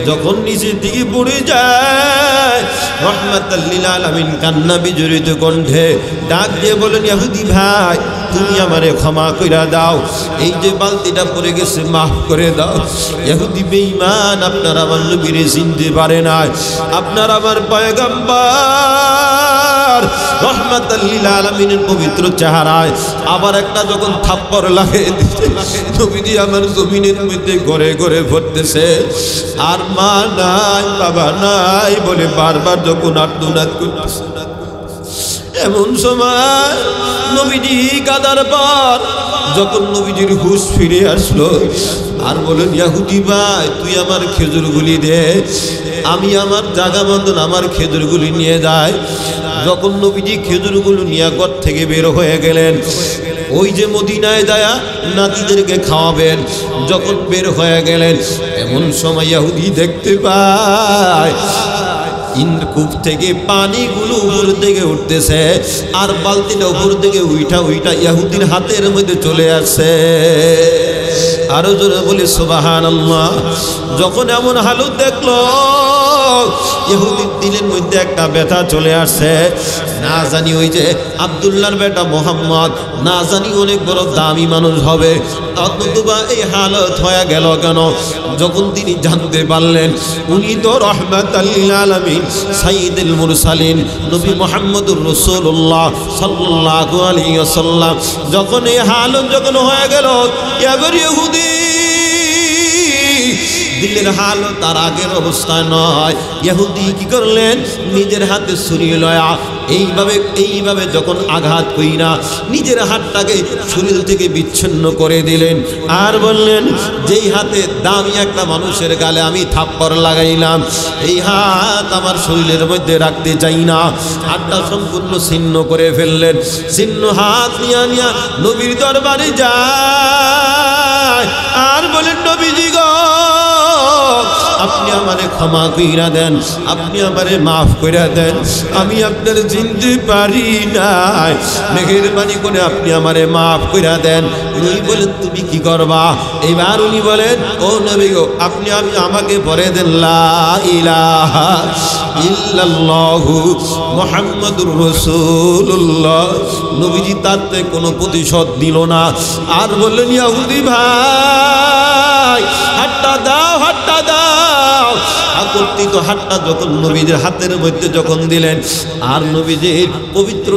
যখন নিচের দিকে পড়ে যায়, রহমাতাল লিল আলামিন কান্না বিজড়িত কণ্ঠে ডাক দিয়ে বলেন, ইহুদি ভাই, তুমি আমারে ক্ষমা কইরা দাও, এই যে বালতিটা পড়ে গেছে মাফ করে দাও। ইহুদি বেঈমান, আপনার আমার নবীরে চিনতে পারে না, আপনার আমার পয়গম্বর রহমাতাল লিল আলামিনের পবিত্র চেহারায় আবার একটা যখন থাপ্পড় লাগে দিতে, নবীজি আমার জমিনের মধ্যে ঘরে ঘরে ভরতেছে। আর মা নাই, বাবা নাই বলে বারবার যখন আর্তনাদ করতেছে, এমন সময় নবীজি কাদার পর যখন নবীজির হুঁশ ফিরে আসলো আর বলেন, ইহুদি ভাই, তুই আমার খেজুরগুলি দে, আমি আমার জায়গা মতন আমার খেজুরগুলি নিয়ে যাই। যখন নবীজি খেজুরগুলো নিয়ে ঘর থেকে বের হয়ে গেলেন, ওই যে মদিনায় যায় নাতিদেরকে খাওয়াবেন, যখন বের হয়ে গেলেন, এমন সময় ইহুদি দেখতে পায় ইন্দ্রকূপ থেকে পানিগুলো উপর দিকে উঠতেছে আর বালতিটা উপর দিকে উইঠা ইহুদির হাতের মধ্যে চলে আসছে। আরো জোরে বলি সুবহানাল্লাহ। যখন এমন হালত দেখলো, ইহুদির দিলের মধ্যে একটা ব্যথা চলে আসছে। না জানি ওই যে আব্দুল্লাহর বেটা মোহাম্মদ, না জানি অনেক বড় দামি মানুষ হবে, অথবা এই হালত হয়ে গেল কেন? যখন তিনি জানতে পারলেন উনি তো রাহমাতাল লিল আলামিন সাইয়্যিদুল মুরসালিন নবী মুহাম্মদুর রাসূলুল্লাহ সাল্লাল্লাহু আলাইহি ওয়াসাল্লাম, যখন এই হালত যখন হয়ে গেল, এবার ইহুদি দিলের হালত তার আগের অবস্থায় নয়। ইহুদি কি করলেন? নিজের হাতে ছুরি লয়া এইভাবে যখন আঘাত কইরা নিজের হাতটাকে শরীর থেকে বিচ্ছিন্ন করে দিলেন আর বললেন, যেই হাতে দামি একটা মানুষের গালে আমি থাপ্পড় লাগাইলাম, এই হাত আমার শরীরের মধ্যে রাখতে চাই না। হাতটা সম্পূর্ণ ছিন্ন করে ফেললেন। ছিন্ন হাত নিয়া নবীর দরবারে যায় আর বলেন, নবীজি গো, আপনি আমারে ক্ষমা কইরা দেন, আপনি আমারে মাফ কইরা দেন, আমি আপনার চিনতে পারি নাই, মেহেরবানি করে আপনি আমারে মাফ কইরা দেন। উনি বলেন, তুমি কি করবা? এবার উনি বলেন, ও নবী গো, আপনি আমাকে পড়ে দেন লা ইলাহা ইল্লাল্লাহু মুহাম্মাদুর রাসূলুল্লাহ। নবীজি তাতে কোনো প্রতিশোধ দিল না আর বললেন, ইহুদি ভাই, হাতটা দাও, হাতটা দাও। আকর্ষিত হাতটা যখন নবীদের হাতের মধ্যে যখন দিলেন আর নবীজির পবিত্র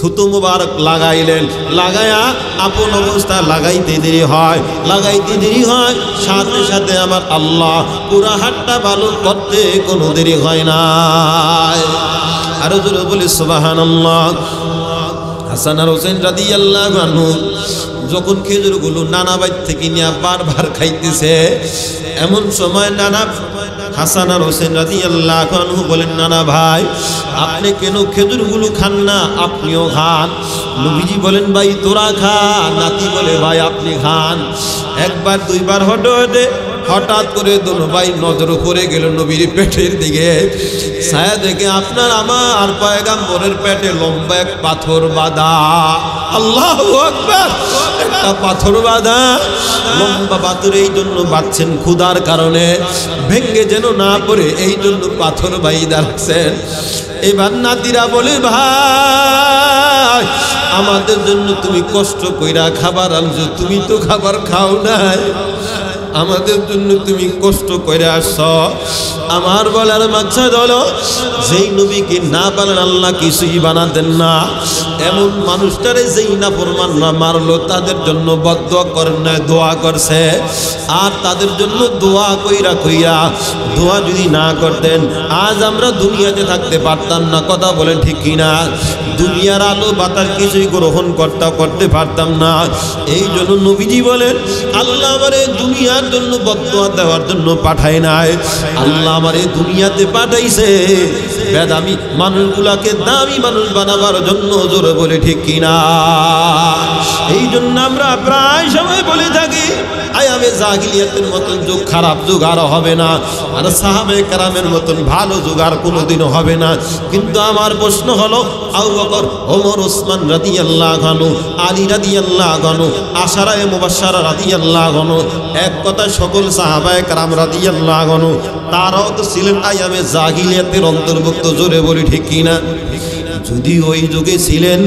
থুতু মুবারক লাগাইলেন, লাগায়া আপন অবস্থা লাগাইতে দেরি হয়, সাথে সাথে আমার আল্লাহ পুরা হাতটা ভালো করতে কোনো দেরি হয় না। আরো জোরে বলি সুবহানাল্লাহ। হাসান আর হোসেন রাদিয়াল্লাহু আনহু যখন খেজুরগুলো নানা বাইর থেকে নিয়ে বারবার খাইতেছে, এমন সময় নানা হাসান আর হোসেন রাদিয়াল্লাহু আনহু বলেন, নানা ভাই, আপনি কেন খেজুরগুলো খান না? আপনিও খান। নবীজি বলেন, ভাই তোরা খা। নাতি বলে, ভাই আপনি খান। একবার দুইবার হঠাৎ করে দোনো ভাই নজর পড়ে গেল নবীর পেটের দিকে। ছায়া দেখে আপনার আমার পয়গম্বরের পেটে লম্বা এক পাথর বাঁধা। আল্লাহু আকবার! একটা পাথর বাঁধা, লম্বা পাথর এই জন্য বাঁধছেন ক্ষুধার কারণে, ভেঙ্গে যেন না পড়ে এই জন্য পাথর বাইদা রাখছেন। এবার নাতিরা বলে, ভাই আমাদের জন্য তুমি কষ্ট কইরা খাবার আনছো, তুমি তো খাবার খাও নাই, আমাদের জন্য তুমি কষ্ট করে আসছ। আমার বলার মাকসাদ হলো, যেই নবীকে না বানান আল্লাহ কিছুই বানাতেন না, এমন মানুষটারে যেই না ফরমান না মারলো তাদের জন্য বদদোয়া করেন না, দোয়া করছে। আর তাদের জন্য দোয়া কইরা দোয়া যদি না করতেন আজ আমরা দুনিয়াতে থাকতে পারতাম না। কথা বলেন ঠিক কিনা? দুনিয়ার আলো বাতাস কিছুই গ্রহণ করতে পারতাম না। এই জন্য নবীজি বলেন, আল্লাহ আমারে দুনিয়ার জন্য বদদোয়া দেওয়ার জন্য পাঠায় নাই, আল্লাহ আমারে দুনিয়াতে পাঠাইছে বেদামি মানুষগুলাকে দামি মানুষ বানাবার জন্য। জোরে বলে ঠিক কিনা? এই জন্য আমরা প্রায় সময় বলে থাকি, আয়ামে জাহিলিয়াতের মতন যুগ, খারাপ যুগ আর হবে না, আর সাহাবায়ে কেরামের মতন ভালো যুগ আর কোনোদিনও হবে না। কিন্তু আমার প্রশ্ন হলো, আবু বকর, ওমর, ওসমান রাদিয়াল্লাহু আনহু, আলী রাদিয়াল্লাহু আনহু, আশারায়ে মুবাশশারা রাদিয়াল্লাহু আনহু, এক কথা সকল সাহাবায়ে কেরাম রাদিয়াল্লাহু আনহু, তারাও তো ছিলেন আয়ামে জাহিলিয়াতের অন্তর্ভুক্ত। জোরে বলি ঠিক কিনা? যদি ওই যুগে ছিলেন,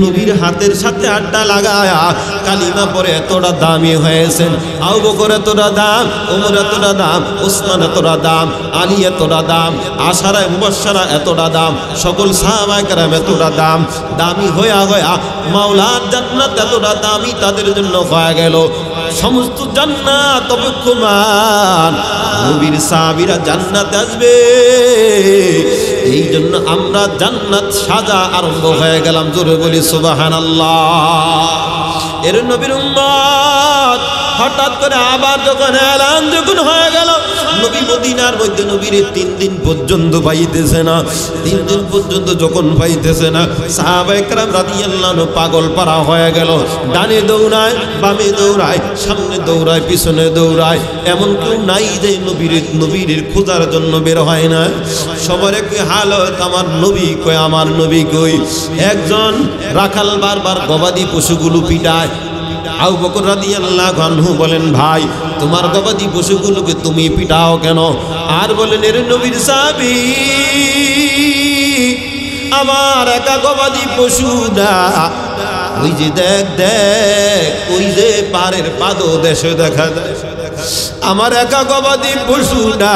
নবীর হাতের সাথে আড্ডা লাগায়া কালিমা পরে এতটা দামি হয়েছেন। আবু বকর এতটা দাম, ওমর এতটা দাম, ওসমান এতটা দাম, আলী এতটা দাম, আশারায়ে মুবাশশারা এতটা দাম, সকল সাহাবায়ে কেরাম এতটা দামি হয়ে মাওলার জান্নাত এতটা দামি তাদের জন্য হয়ে গেল। সমস্ত জান্নাত অপেক্ষমান, নবীর সাহাবীরা জান্নাতে আসবে। এই জন্য আমরা জান্নাত সাজা আরম্ভ হয়ে গেলাম। জোরে বলি সুবহানাল্লাহ। এর নবীর উম্মত হঠাৎ করে আবার যখন এলান হয়ে গেল, নবী মদিনার মধ্যে নবীর 3 দিন পর্যন্ত পাইতেছে না। 3 দিন পর্যন্ত যখন পাইতেছে না, সাহাবায়ে কেরাম রাদিয়াল্লাহু আনহু পাগল পারা হয়ে গেল। ডানে দৌড়ায়, বামে দৌড়ায়, সামনে দৌড়ায়, পিছনে দৌড়ায়। এমন কেউ নাই যে নবীর খোঁজার জন্য বের হয় না। সবার কি হালত, আমার নবী কই, আমার নবী কই। একজন রাখাল বারবার গবাদি পশুগুলো পিটায়। আবু বকর রাদিয়াল্লাহু আনহু বলেন, ভাই তোমার গবাদি পশুগুলোকে তুমি পিটাও কেন? আর বলেন, এর নবীর সাহাবী, আমার একা গবাদি পশু না, ওই যে দেখ ওই যে পারের পাদদেশে দেখা যায়, আমার একা গবাদি পশু না,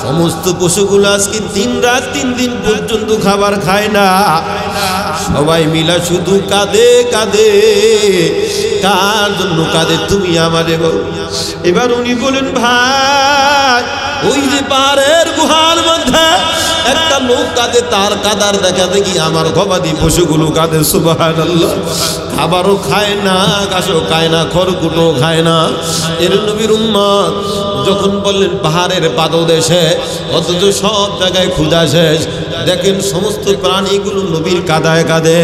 সমস্ত পশুগুলো আজকে 3 রাত 3 দিন পর্যন্ত খাবার খায় না। সবাই মিলা শুধু কাঁদে। কার জন্য কাঁদে? তুমি আমারে বল। এবার উনি বলেন, ভাই ওই যে পাহাড়ের গুহার মধ্যে একটা লোক কাঁদে, তার কাদার দেখা দেখি আমার গবাদি পশুগুলো কাঁদে। সুবহানাল্লাহ। খাবারও খায় না, ঘাসও খায় না, খড়কুটো খায় না। এর নবীর উম্মত যখন বললেন পাহাড়ের পাদদেশে, অথচ সব জায়গায় ক্ষুধা শেষ। দেখেন সমস্ত প্রাণীগুলো নবীর কাদায় কাঁদে।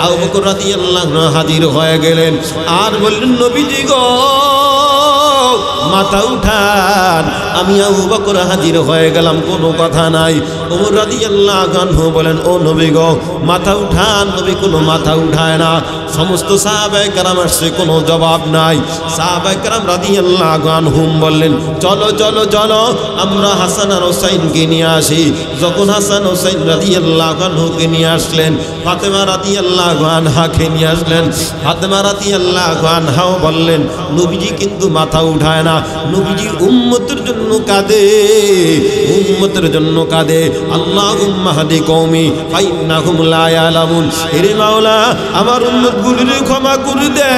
আবু বকর রাদিয়াল্লাহু আনহু হাজির হয়ে গেলেন আর বললেন, নবীজি গো মাথা উঠান। আমি আবু বকর হাজির হয়ে গেলাম, কোনো কথা নাই। ওমর রাদিয়াল্লাহু আনহু বলেন, ও নবী গো মাথা উঠান। নবী কোনো মাথা উঠায় না। সমস্ত সাহাবায়ে কেরাম আসছে, কোনো জবাব নাই। সাহাবায়ে কেরাম রাদিয়াল্লাহু আনহুম বললেন, চলো চলো চলো আমরা হাসান আর হুসাইনকে নিয়ে আসি। যখন হাসান হুসাইন রাদিয়াল্লাহু আনহুকে নিয়ে আসলেন, ফাতেমা রাদিয়াল্লাহু আনহাকে নিয়ে আসলেন। ফাতেমা রাদিয়াল্লাহু আনহাও বললেন, নবীজি কিন্তু মাথা উঠায় না। নবীজি উম্মতের জন্য কাঁদে, উম্মতের জন্য কাঁদে। আল্লাহুম্মা হাদি কওমি ফাইন্নাহুম লা ইয়ালামুন। হে মাওলা আমার উম্মতগুলোরে ক্ষমা করে দেন।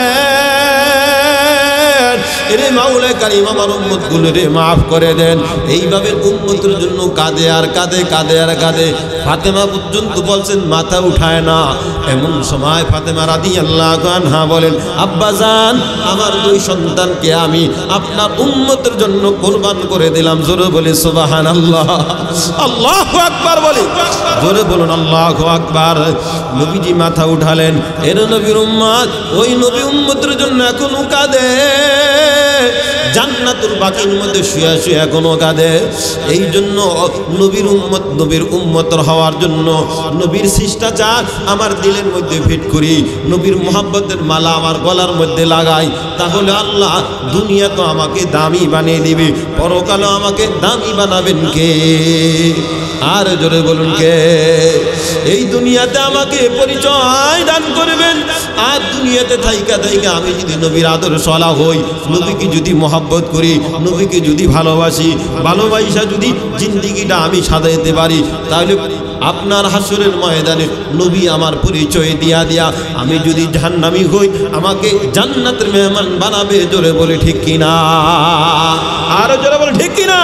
এরে মাওলা কারীম আমার উম্মতগুলোরে মাফ করে দেন। এইভাবে উম্মতের জন্য কাঁদে আর কাঁদে, কাঁদে আর কাঁদে। ফাতেমা পর্যন্ত বলছেন মাথা উঠায় না। এমন সময় ফাতেমা রাদিয়াল্লাহু আনহা বলেন, আব্বাজান আমার দুই সন্তানকে আমি আপনার উম্মতের জন্য কুরবান করে দিলাম। জোরে বলি সুবহানাল্লাহ। আল্লাহু আকবার বলি, জোরে বলুন আল্লাহু আকবার। নবীজি মাথা উঠালেন। এর নবীর উম্মত ওই নবী উম্মতের জন্য এখনো কাঁদে। জান্নাতুল বাকির মধ্যে শুয়ে শুয়ে এখনো কাঁদে। এই জন্য নবীর উম্মতের হওয়ার জন্য নবীর শিষ্টাচার আমার দিলের মধ্যে ফিট করি, নবীর মুহাব্বতের মালা আমার গলার মধ্যে লাগাই, তাহলে আল্লাহ দুনিয়া তো আমাকে দামি বানিয়ে দিবে, পরকালও আমাকে দামি বানাবেন কে? আর জোরে বলুন কে? এই দুনিয়াতে আমাকে পরিচয় দান করবেন। আর দুনিয়াতে থাইকা থাইকা আমি যদি নবীর আদর্শওয়ালা হই, নবীকে যদি মহব্বত করি, নবীকে যদি ভালোবাসি, ভালোবাসা যদি জিন্দিগিটা আমি সাজাইতে পারি, তাহলে আপনার হাসরের ময়দানে নবী আমার পরিচয় দিয়া দিয়া আমি যদি জাহান্নামী হই, আমাকে জান্নাতের মেহমান বানাবে। জোরে বলে ঠিক কিনা? আরো জোরে বলে ঠিক কিনা?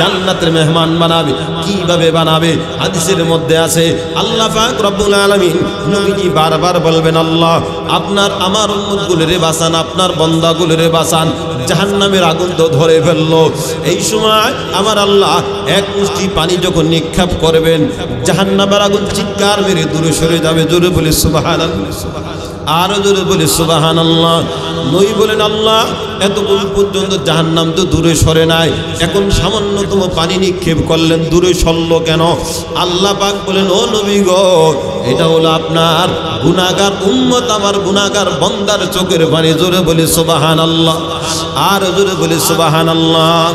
জান্নাতের মেহমান বানাবে। কিভাবে বানাবে? হাদিসের মধ্যে আছে, আল্লাহ পাক রব্বুল আলামিন নবীজি বারবার বলবেন, আল্লাহ আপনার আমার উম্মতগুলোরে বাঁচান, আপনার বান্দাগুলোরে বাঁচান, জাহান্নামের আগুন তো ধরে ফেললো। এই সময় আমার আল্লাহ এক মুষ্টি পানি যখন নিক্ষেপ করবেন, জাহান্নামের আগুন চিৎকার মেরে দূরে সরে যাবে। জোরে বলে সুবহানাল্লাহ। আরো জোরে বলে সুবহানাল্লাহ। নবী বলেন, আল্লাহ এতক্ষণ পর্যন্ত জাহান্নাম তো দূরে সরে নাই, এখন সামান্যতম পানি নিক্ষেপ করলেন, দূরে সরলো কেন? আল্লাহ পাক বলেন, ও নবী গো এটা হলো আপনার গুনাহগার উম্মত, আমার গুনাহগার বান্দার চোখের পানি। জোরে বলে সুবহানাল্লাহ। আর জোরে বলে সুবহানাল্লাহ।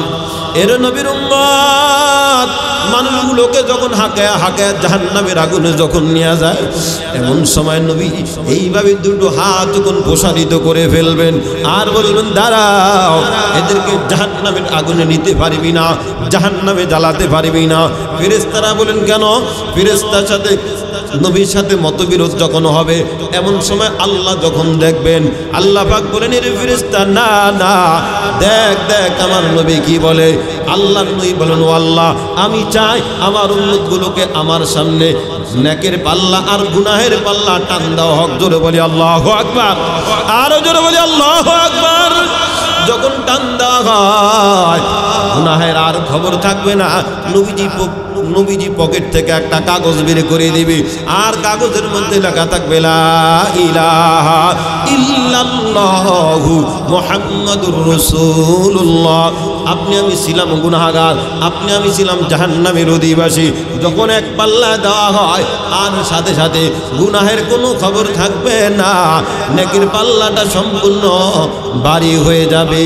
এর নবীর উম্মত মানুষগুলোকে যখন হাঁকায় হাঁকায় জাহান্নামের আগুনে যখন নিয়ে যায়, এমন সময় নবী এইভাবে দুটো হাত যখন প্রসারিত করে ফেলবেন আর বলবেন, দাঁড়াও, এদেরকে জাহান্নামের আগুনে নিতে পারবি না, জাহান্নামে জ্বালাতে পারবি না। ফেরেশতারা বলেন, কেন? ফেরেশতার সাথে নবীর সাথে মতবিরোধ যখন হবে, এমন সময় আল্লাহ যখন দেখবেন, আল্লাহ পাক বলেন, এর ফেরেশতা না না, দেখ দেখ আমার নবী কি বলে। আল্লাহর নবী বলেন, ও আল্লাহ আমি চাই আমার উম্মতগুলোকে আমার সামনে নেকের পাল্লা আর গুনাহের পাল্লা টান দাও হোক। জোরে বলি আল্লাহু আকবার। আরো জোরে বলি আল্লাহু আকবার। যখন টান দেওয়া হয়, গুনাহের আর খবর থাকবে না। নবীজি পকেট থেকে একটা কাগজ বের করে দিবে, আর কাগজের মধ্যে লেখা থাকবে, লা ইলাহা ইল্লাল্লাহু মুহাম্মাদুর রাসূলুল্লাহ। আপনি আমি ছিলাম গুনাহগার, আপনি আমি ছিলাম জাহান্নামের অধিবাসী। যখন এক পাল্লা দেওয়া হয়, আর সাথে সাথে গুনাহের কোনো খবর থাকবে না, নেকির পাল্লাটা সম্পূর্ণ ভারী হয়ে যাবে।